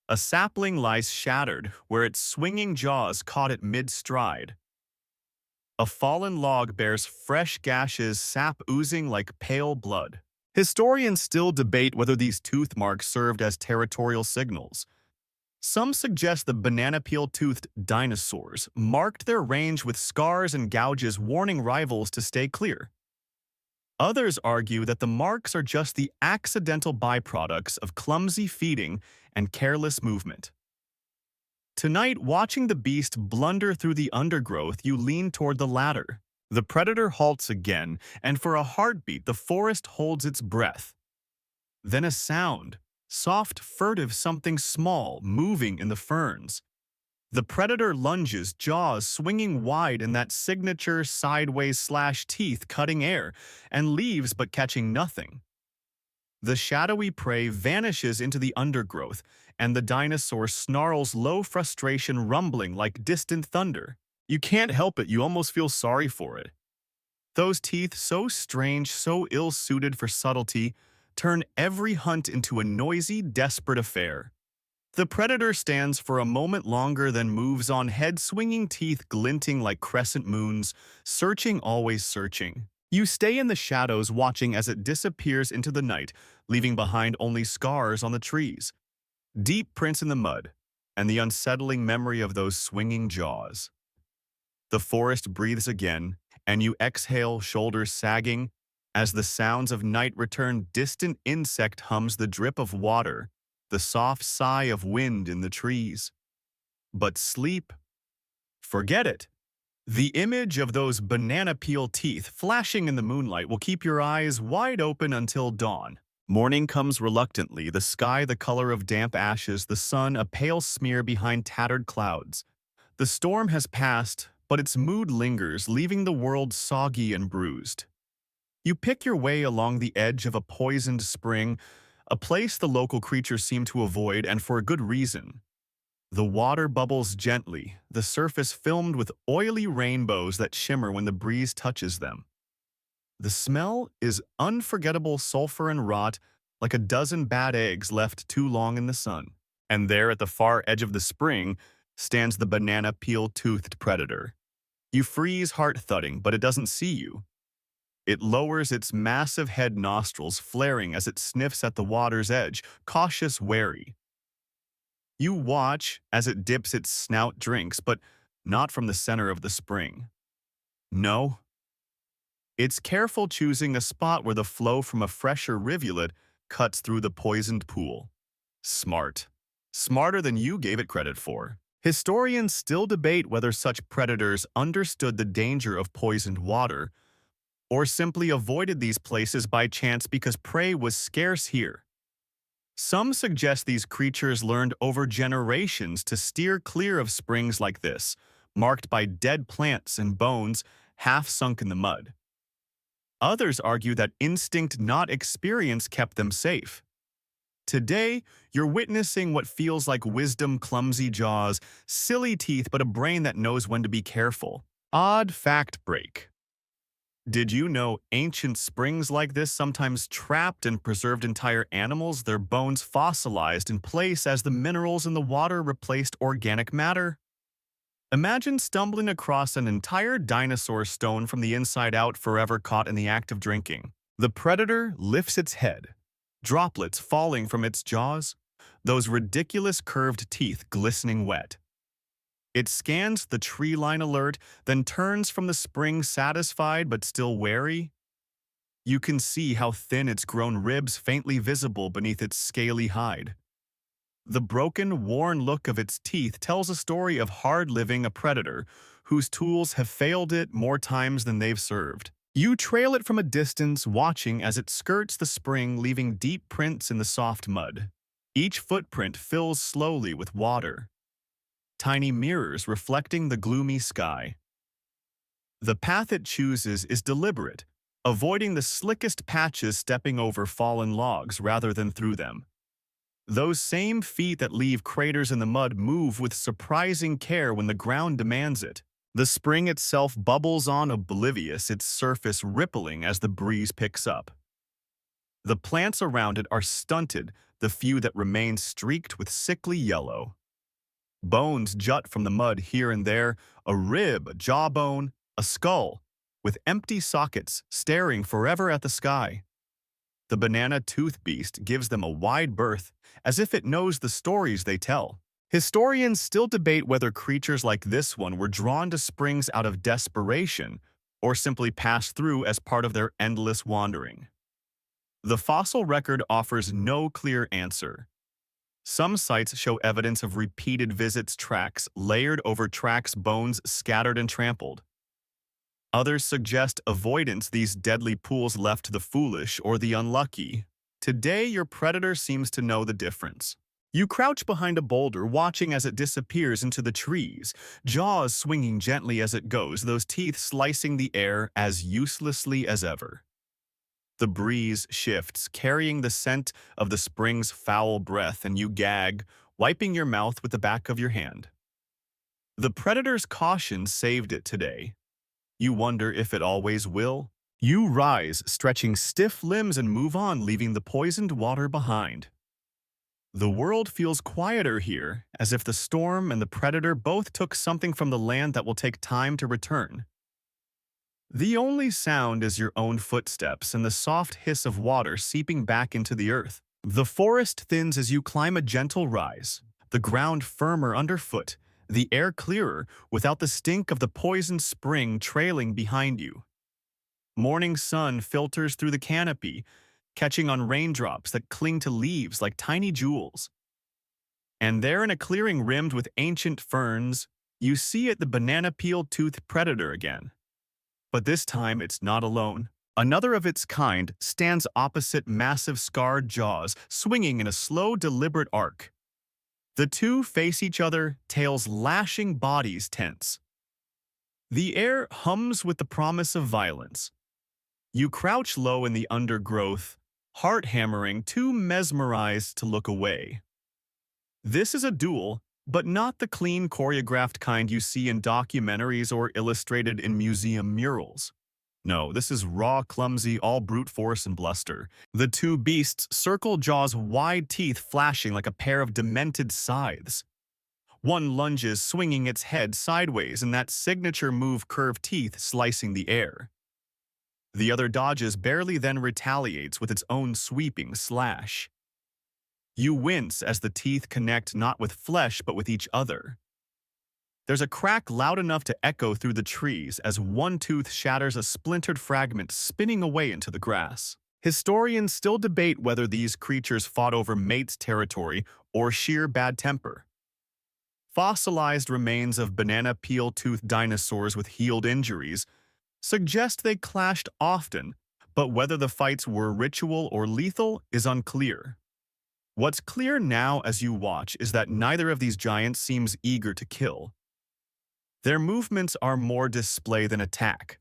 A sapling lies shattered where its swinging jaws caught it mid-stride. A fallen log bears fresh gashes, sap oozing like pale blood. Historians still debate whether these tooth marks served as territorial signals. Some suggest the banana peel-toothed dinosaurs marked their range with scars and gouges warning rivals to stay clear. Others argue that the marks are just the accidental byproducts of clumsy feeding and careless movement. Tonight, watching the beast blunder through the undergrowth, you lean toward the latter. The predator halts again, and for a heartbeat, the forest holds its breath. Then a sound, soft, furtive something small moving in the ferns. The predator lunges, jaws swinging wide in that signature sideways slash teeth cutting air, and leaves but catching nothing. The shadowy prey vanishes into the undergrowth, and the dinosaur snarls low frustration rumbling like distant thunder. You can't help it, you almost feel sorry for it. Those teeth, so strange, so ill-suited for subtlety, turn every hunt into a noisy, desperate affair. The predator stands for a moment longer, then moves on, head-swinging teeth glinting like crescent moons, searching, always searching. You stay in the shadows watching as it disappears into the night, leaving behind only scars on the trees, deep prints in the mud, and the unsettling memory of those swinging jaws. The forest breathes again, and you exhale, shoulders sagging. As the sounds of night return, distant insect hums, the drip of water, the soft sigh of wind in the trees. But sleep? Forget it. The image of those banana peel teeth flashing in the moonlight will keep your eyes wide open until dawn. Morning comes reluctantly, the sky the color of damp ashes, the sun a pale smear behind tattered clouds. The storm has passed, but its mood lingers, leaving the world soggy and bruised. You pick your way along the edge of a poisoned spring, a place the local creatures seem to avoid, and for a good reason. The water bubbles gently, the surface filmed with oily rainbows that shimmer when the breeze touches them. The smell is unforgettable, sulfur and rot, like a dozen bad eggs left too long in the sun. And there at the far edge of the spring stands the banana peel-toothed predator. You freeze, heart thudding, but it doesn't see you. It lowers its massive head, nostrils flaring as it sniffs at the water's edge, cautious, wary. You watch as it dips its snout, drinks, but not from the center of the spring. No. It's careful, choosing a spot where the flow from a fresher rivulet cuts through the poisoned pool. Smart. Smarter than you gave it credit for. Historians still debate whether such predators understood the danger of poisoned water, or simply avoided these places by chance because prey was scarce here. Some suggest these creatures learned over generations to steer clear of springs like this, marked by dead plants and bones half sunk in the mud. Others argue that instinct, not experience, kept them safe. Today, you're witnessing what feels like wisdom, clumsy jaws, silly teeth, but a brain that knows when to be careful. Odd fact break. Did you know ancient springs like this sometimes trapped and preserved entire animals, their bones fossilized in place as the minerals in the water replaced organic matter? Imagine stumbling across an entire dinosaur stone from the inside out, forever caught in the act of drinking. The predator lifts its head, droplets falling from its jaws, those ridiculous curved teeth glistening wet. It scans the tree line alert, then turns from the spring, satisfied but still wary. You can see how thin its grown ribs, faintly visible beneath its scaly hide. The broken, worn look of its teeth tells a story of hard living, a predator whose tools have failed it more times than they've served. You trail it from a distance, watching as it skirts the spring, leaving deep prints in the soft mud. Each footprint fills slowly with water, tiny mirrors reflecting the gloomy sky. The path it chooses is deliberate, avoiding the slickest patches, stepping over fallen logs rather than through them. Those same feet that leave craters in the mud move with surprising care when the ground demands it. The spring itself bubbles on, oblivious, its surface rippling as the breeze picks up. The plants around it are stunted, the few that remain streaked with sickly yellow. Bones jut from the mud here and there, a rib, a jawbone, a skull, with empty sockets staring forever at the sky. The banana tooth beast gives them a wide berth, as if it knows the stories they tell. Historians still debate whether creatures like this one were drawn to springs out of desperation or simply passed through as part of their endless wandering. The fossil record offers no clear answer. Some sites show evidence of repeated visits, tracks layered over tracks, bones scattered and trampled. Others suggest avoidance, these deadly pools left to the foolish or the unlucky. Today, your predator seems to know the difference. You crouch behind a boulder, watching as it disappears into the trees, jaws swinging gently as it goes, those teeth slicing the air as uselessly as ever. The breeze shifts, carrying the scent of the spring's foul breath, and you gag, wiping your mouth with the back of your hand. The predator's caution saved it today. You wonder if it always will. You rise, stretching stiff limbs, and move on, leaving the poisoned water behind. The world feels quieter here, as if the storm and the predator both took something from the land that will take time to return. The only sound is your own footsteps and the soft hiss of water seeping back into the earth. The forest thins as you climb a gentle rise, the ground firmer underfoot, the air clearer without the stink of the poisoned spring trailing behind you. Morning sun filters through the canopy, catching on raindrops that cling to leaves like tiny jewels. And there, in a clearing rimmed with ancient ferns, you see it, the banana peel-toothed predator again. But this time it's not alone. Another of its kind stands opposite, massive scarred jaws, swinging in a slow, deliberate arc. The two face each other, tails lashing, bodies tense. The air hums with the promise of violence. You crouch low in the undergrowth, heart hammering, too mesmerized to look away. This is a duel, but not the clean, choreographed kind you see in documentaries or illustrated in museum murals. No, this is raw, clumsy, all brute force and bluster. The two beasts circle, jaws wide, teeth flashing like a pair of demented scythes. One lunges, swinging its head sideways, in that signature move, curved teeth slicing the air. The other dodges barely, then retaliates with its own sweeping slash. You wince as the teeth connect, not with flesh but with each other. There's a crack loud enough to echo through the trees as one tooth shatters, a splintered fragment spinning away into the grass. Historians still debate whether these creatures fought over mates' territory or sheer bad temper. Fossilized remains of banana peel-toothed dinosaurs with healed injuries suggest they clashed often, but whether the fights were ritual or lethal is unclear. What's clear now as you watch is that neither of these giants seems eager to kill. Their movements are more display than attack.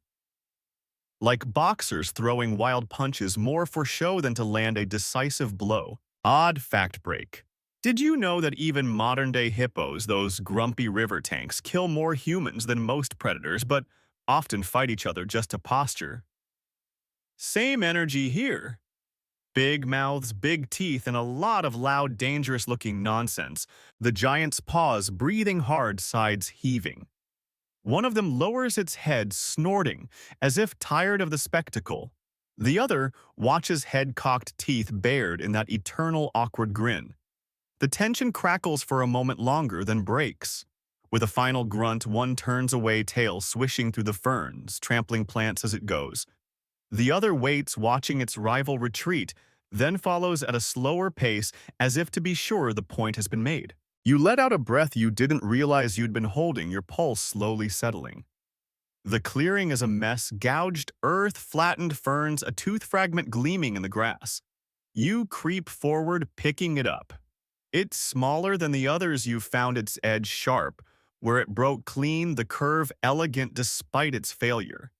Like boxers throwing wild punches, more for show than to land a decisive blow. Odd fact break. Did you know that even modern-day hippos, those grumpy river tanks, kill more humans than most predators, but often fight each other just to posture? Same energy here. Big mouths, big teeth, and a lot of loud, dangerous-looking nonsense. The giant's paws breathing hard, sides heaving. One of them lowers its head, snorting, as if tired of the spectacle. The other watches, head-cocked, teeth bared in that eternal awkward grin. The tension crackles for a moment longer, then breaks. With a final grunt, one turns away, tail swishing through the ferns, trampling plants as it goes. The other waits, watching its rival retreat, then follows at a slower pace, as if to be sure the point has been made. You let out a breath you didn't realize you'd been holding, your pulse slowly settling. The clearing is a mess, gouged earth, flattened ferns, a tooth fragment gleaming in the grass. You creep forward, picking it up. It's smaller than the others. You found its edge sharp, where it broke clean, the curve elegant despite its failure.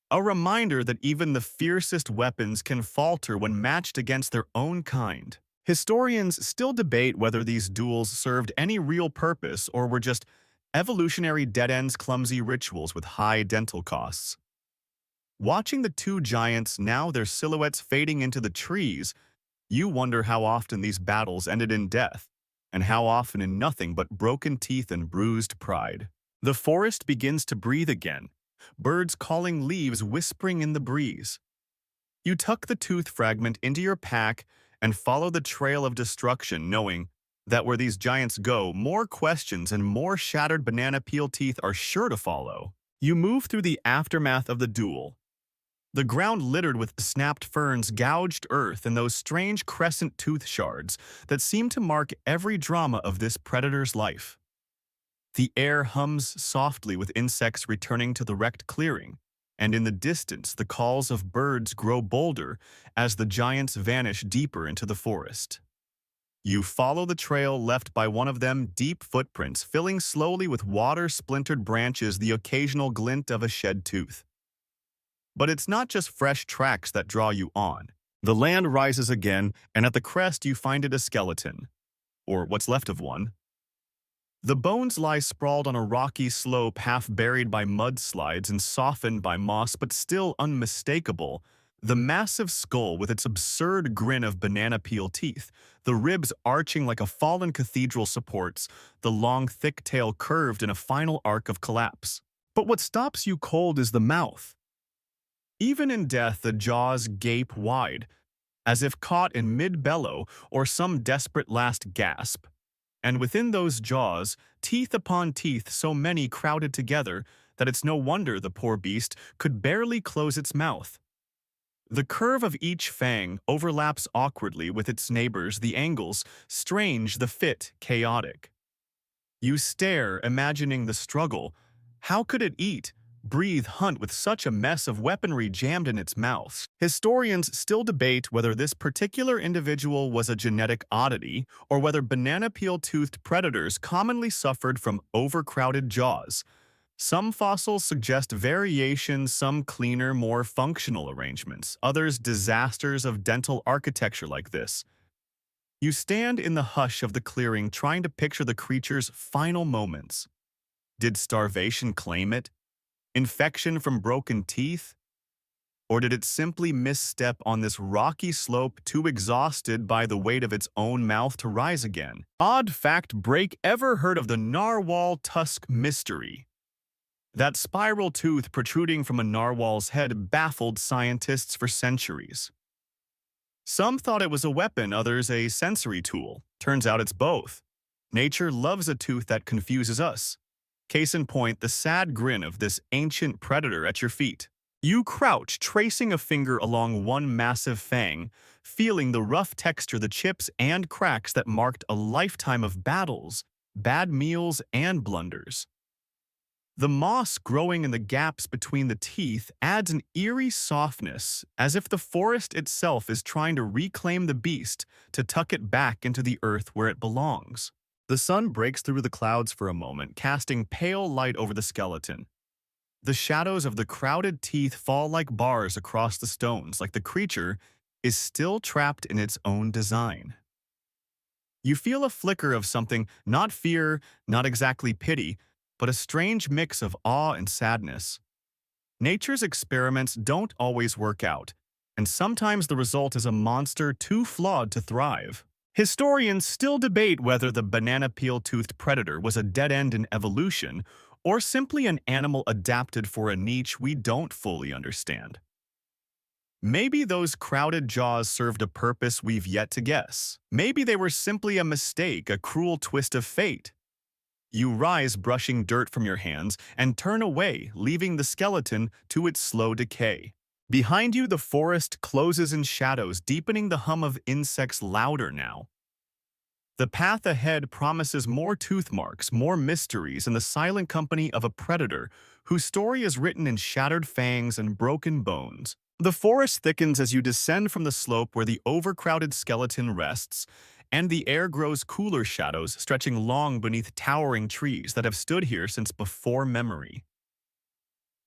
A reminder that even the fiercest weapons can falter when matched against their own kind. Historians still debate whether these duels served any real purpose or were just evolutionary dead ends, clumsy rituals with high dental costs. Watching the two giants, now their silhouettes fading into the trees, you wonder how often these battles ended in death, and how often in nothing but broken teeth and bruised pride. The forest begins to breathe again, birds calling, leaves whispering in the breeze. You tuck the tooth fragment into your pack and follow the trail of destruction, knowing that where these giants go, more questions and more shattered banana peel teeth are sure to follow. You move through the aftermath of the duel, the ground littered with snapped ferns, gouged earth, and those strange crescent tooth shards that seem to mark every drama of this predator's life. The air hums softly with insects returning to the wrecked clearing, and in the distance the calls of birds grow bolder as the giants vanish deeper into the forest. You follow the trail left by one of them, deep footprints filling slowly with water-splintered branches, the occasional glint of a shed tooth. But it's not just fresh tracks that draw you on. The land rises again, and at the crest you find it a skeleton, or what's left of one. The bones lie sprawled on a rocky slope, half buried by mudslides and softened by moss, but still unmistakable. The massive skull with its absurd grin of banana peel teeth, the ribs arching like a fallen cathedral supports, the long thick tail curved in a final arc of collapse. But what stops you cold is the mouth. Even in death, the jaws gape wide, as if caught in mid-bellow or some desperate last gasp. And within those jaws, teeth upon teeth, so many crowded together that it's no wonder the poor beast could barely close its mouth. The curve of each fang overlaps awkwardly with its neighbors, the angles strange, the fit chaotic. You stare, imagining the struggle. How could it eat, breathe, hunt with such a mess of weaponry jammed in its mouth? Historians still debate whether this particular individual was a genetic oddity or whether banana peel-toothed predators commonly suffered from overcrowded jaws. Some fossils suggest variations, some cleaner, more functional arrangements, others disasters of dental architecture like this. You stand in the hush of the clearing trying to picture the creature's final moments. Did starvation claim it? Infection from broken teeth? Or did it simply misstep on this rocky slope, too exhausted by the weight of its own mouth to rise again? Odd fact break: ever heard of the narwhal tusk mystery? That spiral tooth protruding from a narwhal's head baffled scientists for centuries. Some thought it was a weapon, others a sensory tool. Turns out it's both. Nature loves a tooth that confuses us. Case in point, the sad grin of this ancient predator at your feet. You crouch, tracing a finger along one massive fang, feeling the rough texture, the chips and cracks that marked a lifetime of battles, bad meals, and blunders. The moss growing in the gaps between the teeth adds an eerie softness, as if the forest itself is trying to reclaim the beast to tuck it back into the earth where it belongs. The sun breaks through the clouds for a moment, casting pale light over the skeleton. The shadows of the crowded teeth fall like bars across the stones, like the creature is still trapped in its own design. You feel a flicker of something, not fear, not exactly pity, but a strange mix of awe and sadness. Nature's experiments don't always work out, and sometimes the result is a monster too flawed to thrive. Historians still debate whether the banana peel-toothed predator was a dead end in evolution or simply an animal adapted for a niche we don't fully understand. Maybe those crowded jaws served a purpose we've yet to guess. Maybe they were simply a mistake, a cruel twist of fate. You rise, brushing dirt from your hands, and turn away, leaving the skeleton to its slow decay. Behind you, the forest closes in shadows, deepening the hum of insects louder now. The path ahead promises more tooth marks, more mysteries, and the silent company of a predator whose story is written in shattered fangs and broken bones. The forest thickens as you descend from the slope where the overcrowded skeleton rests, and the air grows cooler, shadows stretching long beneath towering trees that have stood here since before memory.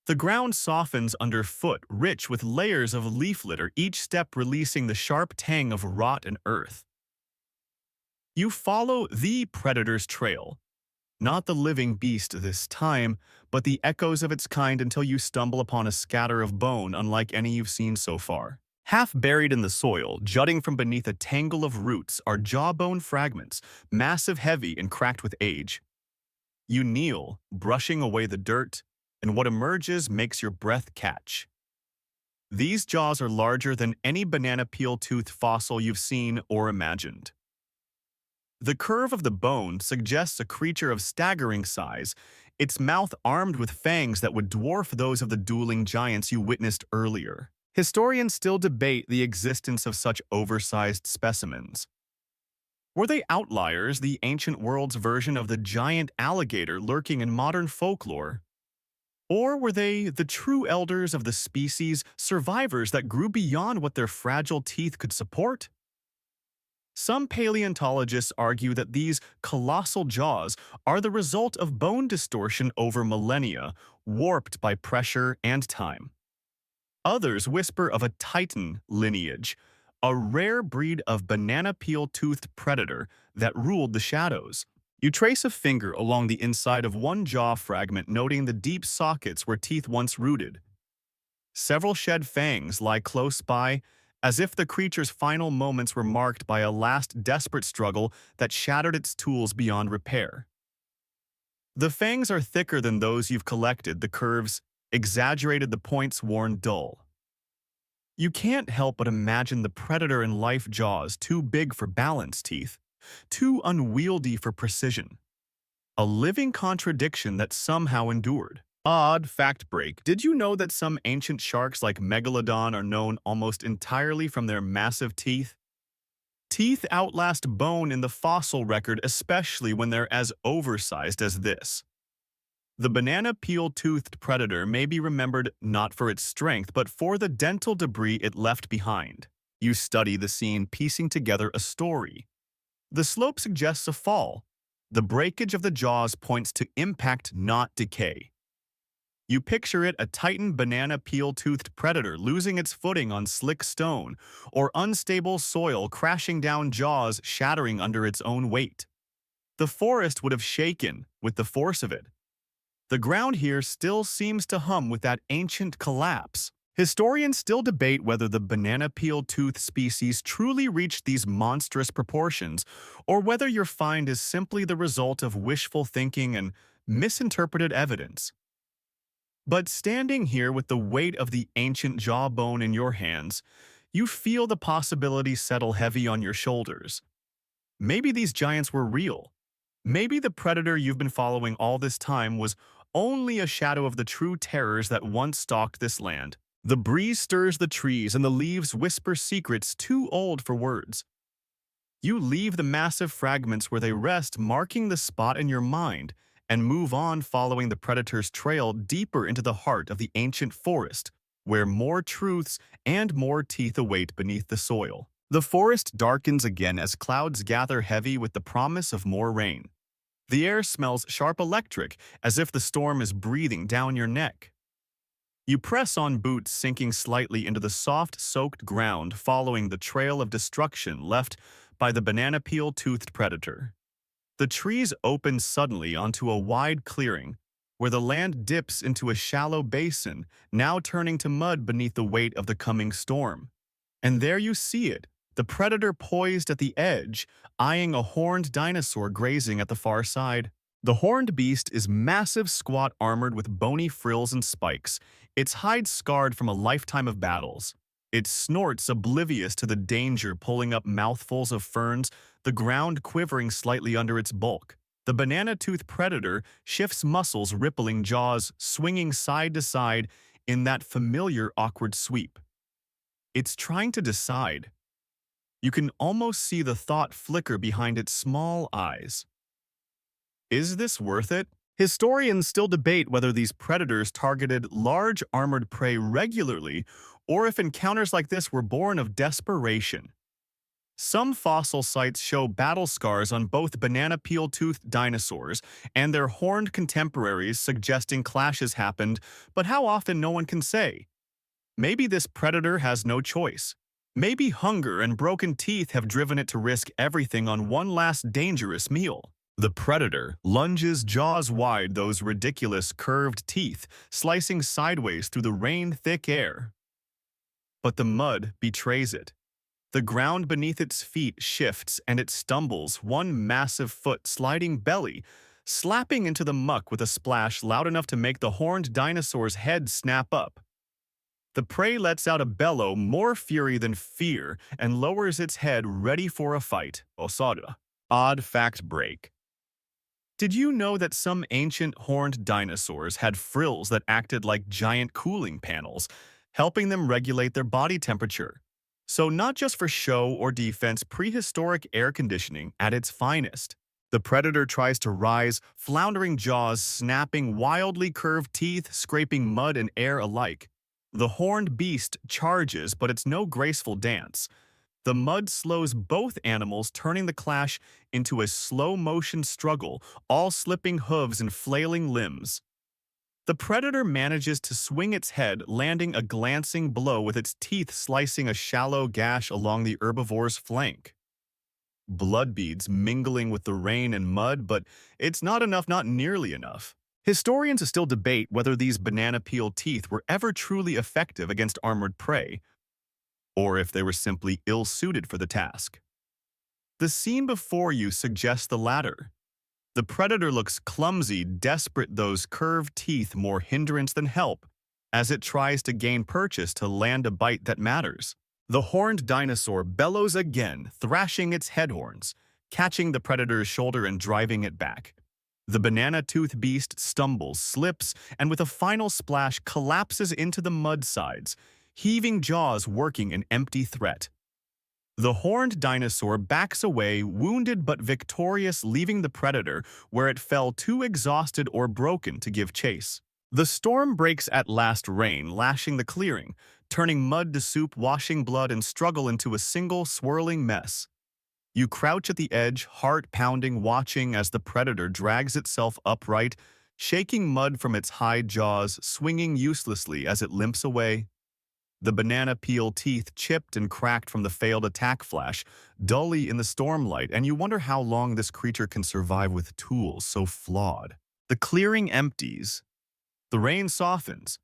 The ground softens underfoot, rich with layers of leaf litter, each step releasing the sharp tang of rot and earth. You follow the predator's trail, not the living beast this time, but the echoes of its kind until you stumble upon a scatter of bone unlike any you've seen so far. Half buried in the soil, jutting from beneath a tangle of roots, are jawbone fragments, massive, heavy, and cracked with age. You kneel, brushing away the dirt, and what emerges makes your breath catch. These jaws are larger than any banana peel tooth fossil you've seen or imagined. The curve of the bone suggests a creature of staggering size, its mouth armed with fangs that would dwarf those of the dueling giants you witnessed earlier. Historians still debate the existence of such oversized specimens. Were they outliers, the ancient world's version of the giant alligator lurking in modern folklore? Or were they the true elders of the species, survivors that grew beyond what their fragile teeth could support? Some paleontologists argue that these colossal jaws are the result of bone distortion over millennia, warped by pressure and time. Others whisper of a titan lineage, a rare breed of banana peel-toothed predator that ruled the shadows. You trace a finger along the inside of one jaw fragment, noting the deep sockets where teeth once rooted. Several shed fangs lie close by, as if the creature's final moments were marked by a last desperate struggle that shattered its tools beyond repair. The fangs are thicker than those you've collected, the curves exaggerated, the points worn dull. You can't help but imagine the predator-in-life jaws too big for balance teeth, too unwieldy for precision. A living contradiction that somehow endured. Odd fact break. Did you know that some ancient sharks like Megalodon are known almost entirely from their massive teeth? Teeth outlast bone in the fossil record, especially when they're as oversized as this. The banana peel-toothed predator may be remembered not for its strength, but for the dental debris it left behind. You study the scene, piecing together a story. The slope suggests a fall. The breakage of the jaws points to impact, not decay. You picture it, a titan banana peel-toothed predator losing its footing on slick stone, or unstable soil crashing down, jaws shattering under its own weight. The forest would have shaken with the force of it. The ground here still seems to hum with that ancient collapse. Historians still debate whether the banana peel-tooth species truly reached these monstrous proportions, or whether your find is simply the result of wishful thinking and misinterpreted evidence. But standing here with the weight of the ancient jawbone in your hands, you feel the possibility settle heavy on your shoulders. Maybe these giants were real. Maybe the predator you've been following all this time was only a shadow of the true terrors that once stalked this land. The breeze stirs the trees and the leaves whisper secrets too old for words. You leave the massive fragments where they rest, marking the spot in your mind, and move on, following the predator's trail deeper into the heart of the ancient forest, where more truths and more teeth await beneath the soil. The forest darkens again as clouds gather, heavy with the promise of more rain. The air smells sharp electric, as if the storm is breathing down your neck. You press on, boots sinking slightly into the soft, soaked ground, following the trail of destruction left by the banana peel-toothed predator. The trees open suddenly onto a wide clearing, where the land dips into a shallow basin, now turning to mud beneath the weight of the coming storm. And there you see it, the predator poised at the edge, eyeing a horned dinosaur grazing at the far side. The horned beast is massive, squat, armored with bony frills and spikes, its hide scarred from a lifetime of battles. It snorts, oblivious to the danger, pulling up mouthfuls of ferns, the ground quivering slightly under its bulk. The banana-toothed predator shifts muscles, rippling jaws, swinging side to side in that familiar awkward sweep. It's trying to decide. You can almost see the thought flicker behind its small eyes. Is this worth it? Historians still debate whether these predators targeted large armored prey regularly, or if encounters like this were born of desperation. Some fossil sites show battle scars on both banana peel-toothed dinosaurs and their horned contemporaries, suggesting clashes happened, but how often, no one can say. Maybe this predator has no choice. Maybe hunger and broken teeth have driven it to risk everything on one last dangerous meal. The predator lunges, jaws wide, those ridiculous curved teeth slicing sideways through the rain-thick air. But the mud betrays it. The ground beneath its feet shifts and it stumbles, one massive foot sliding belly, slapping into the muck with a splash loud enough to make the horned dinosaur's head snap up. The prey lets out a bellow more fury than fear and lowers its head ready for a fight. Osada. Odd fact break. Did you know that some ancient horned dinosaurs had frills that acted like giant cooling panels, helping them regulate their body temperature? So not just for show or defense, prehistoric air conditioning at its finest. The predator tries to rise, floundering jaws snapping, wildly curved teeth scraping mud and air alike. The horned beast charges, but it's no graceful dance. The mud slows both animals, turning the clash into a slow-motion struggle, all slipping hooves and flailing limbs. The predator manages to swing its head, landing a glancing blow with its teeth slicing a shallow gash along the herbivore's flank. Blood beads mingling with the rain and mud, but it's not enough, not nearly enough. Historians still debate whether these banana peel teeth were ever truly effective against armored prey, or if they were simply ill-suited for the task. The scene before you suggests the latter. The predator looks clumsy, desperate, those curved teeth more hindrance than help, as it tries to gain purchase to land a bite that matters. The horned dinosaur bellows again, thrashing its head horns, catching the predator's shoulder and driving it back. The banana-tooth beast stumbles, slips, and with a final splash collapses into the mud sides, heaving jaws working in empty threat. The horned dinosaur backs away, wounded but victorious, leaving the predator where it fell too exhausted or broken to give chase. The storm breaks at last, rain lashing the clearing, turning mud to soup, washing blood and struggle into a single swirling mess. You crouch at the edge, heart pounding, watching as the predator drags itself upright, shaking mud from its hide jaws, swinging uselessly as it limps away. The banana peel teeth chipped and cracked from the failed attack flash, dully in the stormlight, and you wonder how long this creature can survive with tools so flawed. The clearing empties. The rain softens,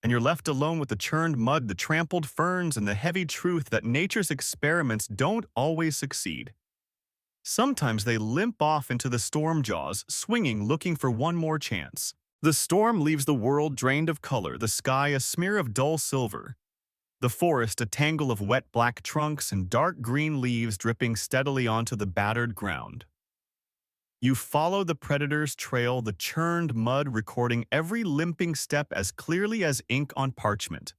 and you're left alone with the churned mud, the trampled ferns, and the heavy truth that nature's experiments don't always succeed. Sometimes they limp off into the storm jaws, swinging, looking for one more chance. The storm leaves the world drained of color, the sky a smear of dull silver. The forest a tangle of wet black trunks and dark green leaves dripping steadily onto the battered ground. You follow the predator's trail, the churned mud recording every limping step as clearly as ink on parchment.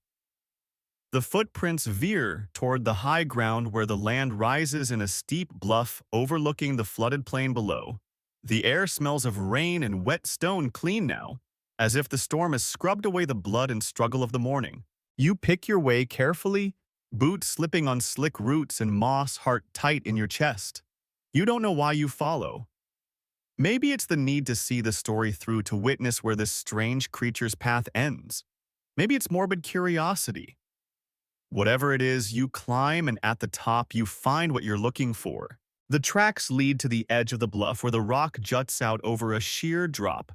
The footprints veer toward the high ground where the land rises in a steep bluff overlooking the flooded plain below. The air smells of rain and wet stone, clean now, as if the storm has scrubbed away the blood and struggle of the morning. You pick your way carefully, boots slipping on slick roots and moss, heart tight in your chest. You don't know why you follow. Maybe it's the need to see the story through, to witness where this strange creature's path ends. Maybe it's morbid curiosity. Whatever it is, you climb, and at the top you find what you're looking for. The tracks lead to the edge of the bluff where the rock juts out over a sheer drop.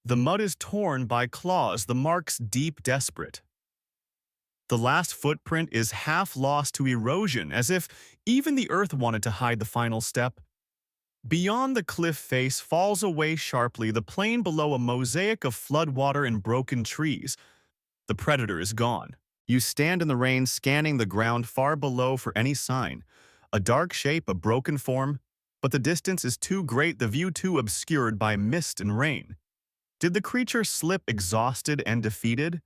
The mud is torn by claws, the marks deep, desperate. The last footprint is half lost to erosion, as if even the earth wanted to hide the final step. Beyond the cliff face falls away sharply, the plain below a mosaic of floodwater and broken trees. The predator is gone. You stand in the rain, scanning the ground far below for any sign. A dark shape, a broken form, but the distance is too great, the view too obscured by mist and rain. Did the creature slip exhausted and defeated?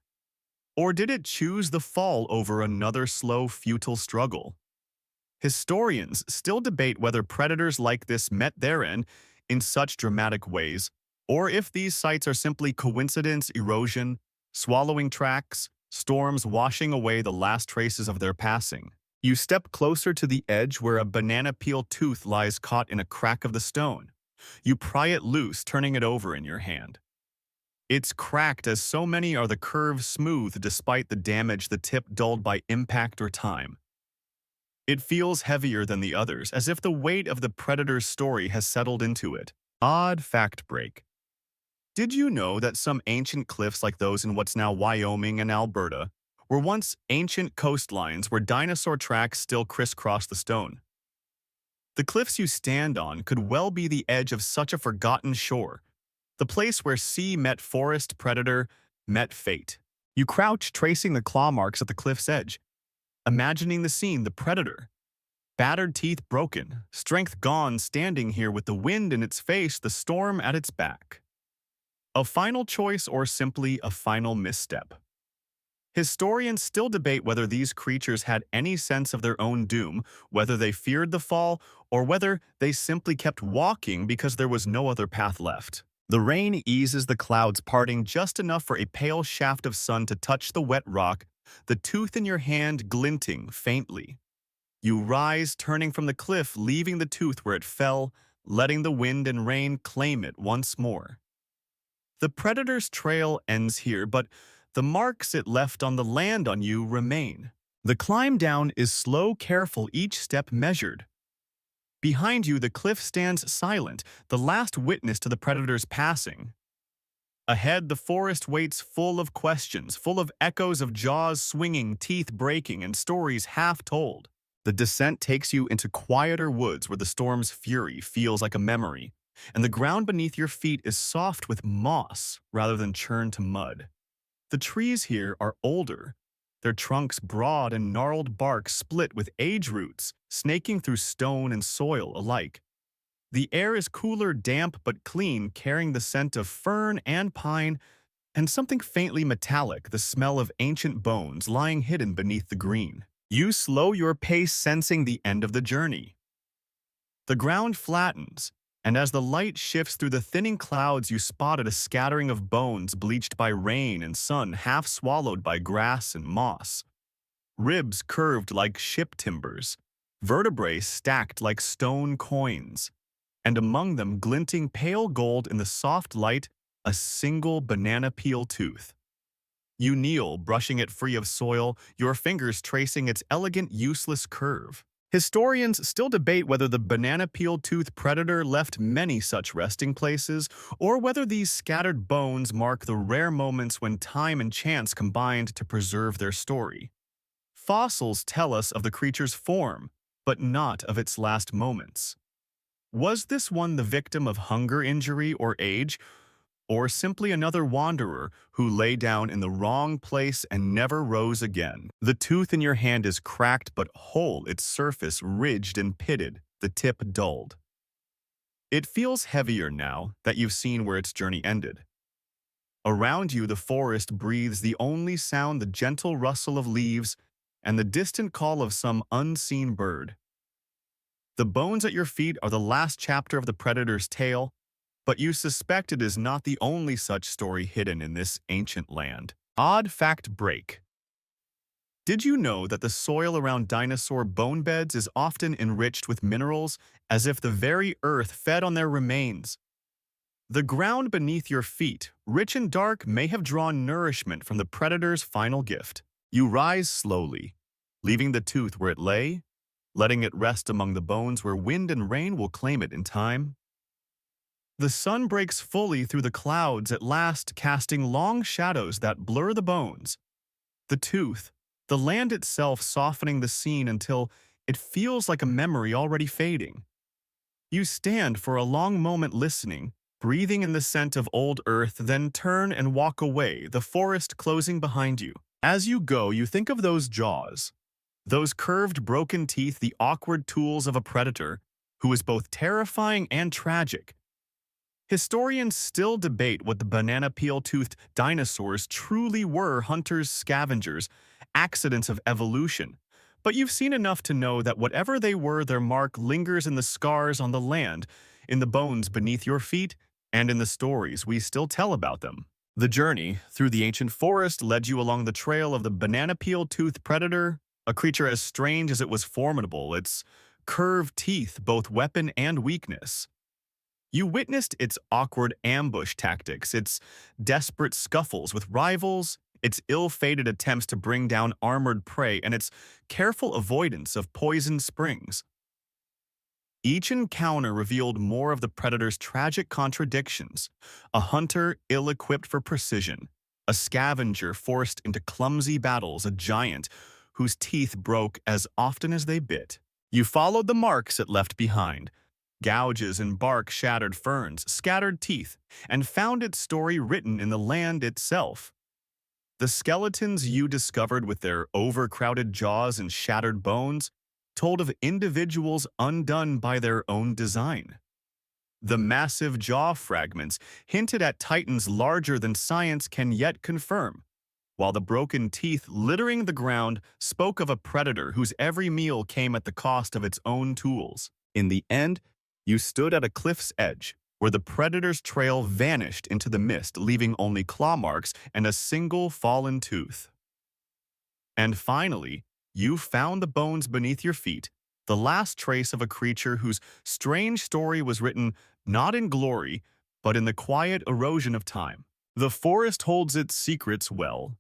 Or did it choose the fall over another slow, futile struggle? Historians still debate whether predators like this met their end in such dramatic ways, or if these sites are simply coincidence, erosion, swallowing tracks, storms washing away the last traces of their passing. You step closer to the edge where a banana peel tooth lies caught in a crack of the stone. You pry it loose, turning it over in your hand. It's cracked, as so many are the curves smooth despite the damage, the tip dulled by impact or time. It feels heavier than the others, as if the weight of the predator's story has settled into it. Odd fact break. Did you know that some ancient cliffs like those in what's now Wyoming and Alberta were once ancient coastlines where dinosaur tracks still crisscross the stone? The cliffs you stand on could well be the edge of such a forgotten shore, the place where sea met forest, predator met fate. You crouch, tracing the claw marks at the cliff's edge, imagining the scene, the predator, battered teeth broken, strength gone, standing here with the wind in its face, the storm at its back. A final choice or simply a final misstep? Historians still debate whether these creatures had any sense of their own doom, whether they feared the fall, or whether they simply kept walking because there was no other path left. The rain eases the clouds parting just enough for a pale shaft of sun to touch the wet rock, the tooth in your hand glinting faintly. You rise, turning from the cliff, leaving the tooth where it fell, letting the wind and rain claim it once more. The predator's trail ends here, but the marks it left on the land on you remain. The climb down is slow, careful, each step measured. Behind you, the cliff stands silent, the last witness to the predator's passing. Ahead, the forest waits, full of questions, full of echoes of jaws swinging, teeth breaking, and stories half told. The descent takes you into quieter woods where the storm's fury feels like a memory, and the ground beneath your feet is soft with moss rather than churned to mud. The trees here are older, their trunks broad and gnarled bark split with age roots, snaking through stone and soil alike. The air is cooler, damp, but clean, carrying the scent of fern and pine, and something faintly metallic, the smell of ancient bones lying hidden beneath the green. You slow your pace, sensing the end of the journey. The ground flattens, and as the light shifts through the thinning clouds, you spotted a scattering of bones bleached by rain and sun, half swallowed by grass and moss. Ribs curved like ship timbers, vertebrae stacked like stone coins, and among them, glinting pale gold in the soft light, a single banana peel tooth. You kneel, brushing it free of soil, your fingers tracing its elegant, useless curve. Historians still debate whether the banana peel tooth predator left many such resting places, or whether these scattered bones mark the rare moments when time and chance combined to preserve their story. Fossils tell us of the creature's form, but not of its last moments. Was this one the victim of hunger, injury, or age, or simply another wanderer who lay down in the wrong place and never rose again? The tooth in your hand is cracked but whole, its surface ridged and pitted, the tip dulled. It feels heavier now that you've seen where its journey ended. Around you, the forest breathes the only sound, the gentle rustle of leaves and the distant call of some unseen bird. The bones at your feet are the last chapter of the predator's tale, but you suspect it is not the only such story hidden in this ancient land. Odd fact break. Did you know that the soil around dinosaur bone beds is often enriched with minerals, as if the very earth fed on their remains? The ground beneath your feet, rich and dark, may have drawn nourishment from the predator's final gift. You rise slowly, leaving the tooth where it lay, letting it rest among the bones where wind and rain will claim it in time. The sun breaks fully through the clouds at last, casting long shadows that blur the bones. The tooth, the land itself softening the scene until it feels like a memory already fading. You stand for a long moment listening, breathing in the scent of old earth, then turn and walk away, the forest closing behind you. As you go, you think of those jaws, those curved, broken teeth, the awkward tools of a predator who is both terrifying and tragic. Historians still debate what the banana peel-toothed dinosaurs truly were: hunters, scavengers, accidents of evolution. But you've seen enough to know that whatever they were, their mark lingers in the scars on the land, in the bones beneath your feet, and in the stories we still tell about them. The journey through the ancient forest led you along the trail of the banana peel-toothed predator, a creature as strange as it was formidable, its curved teeth both weapon and weakness. You witnessed its awkward ambush tactics, its desperate scuffles with rivals, its ill-fated attempts to bring down armored prey, and its careful avoidance of poisoned springs. Each encounter revealed more of the predator's tragic contradictions: a hunter ill-equipped for precision, a scavenger forced into clumsy battles, a giant whose teeth broke as often as they bit. You followed the marks it left behind, gouges in bark shattered ferns, scattered teeth, and found its story written in the land itself. The skeletons you discovered with their overcrowded jaws and shattered bones told of individuals undone by their own design. The massive jaw fragments hinted at titans larger than science can yet confirm, while the broken teeth littering the ground spoke of a predator whose every meal came at the cost of its own tools. In the end, you stood at a cliff's edge, where the predator's trail vanished into the mist, leaving only claw marks and a single fallen tooth. And finally, you found the bones beneath your feet, the last trace of a creature whose strange story was written not in glory, but in the quiet erosion of time. The forest holds its secrets well.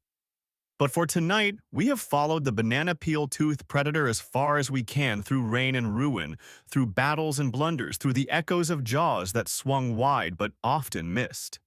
But for tonight, we have followed the banana peel tooth predator as far as we can through rain and ruin, through battles and blunders, through the echoes of jaws that swung wide but often missed.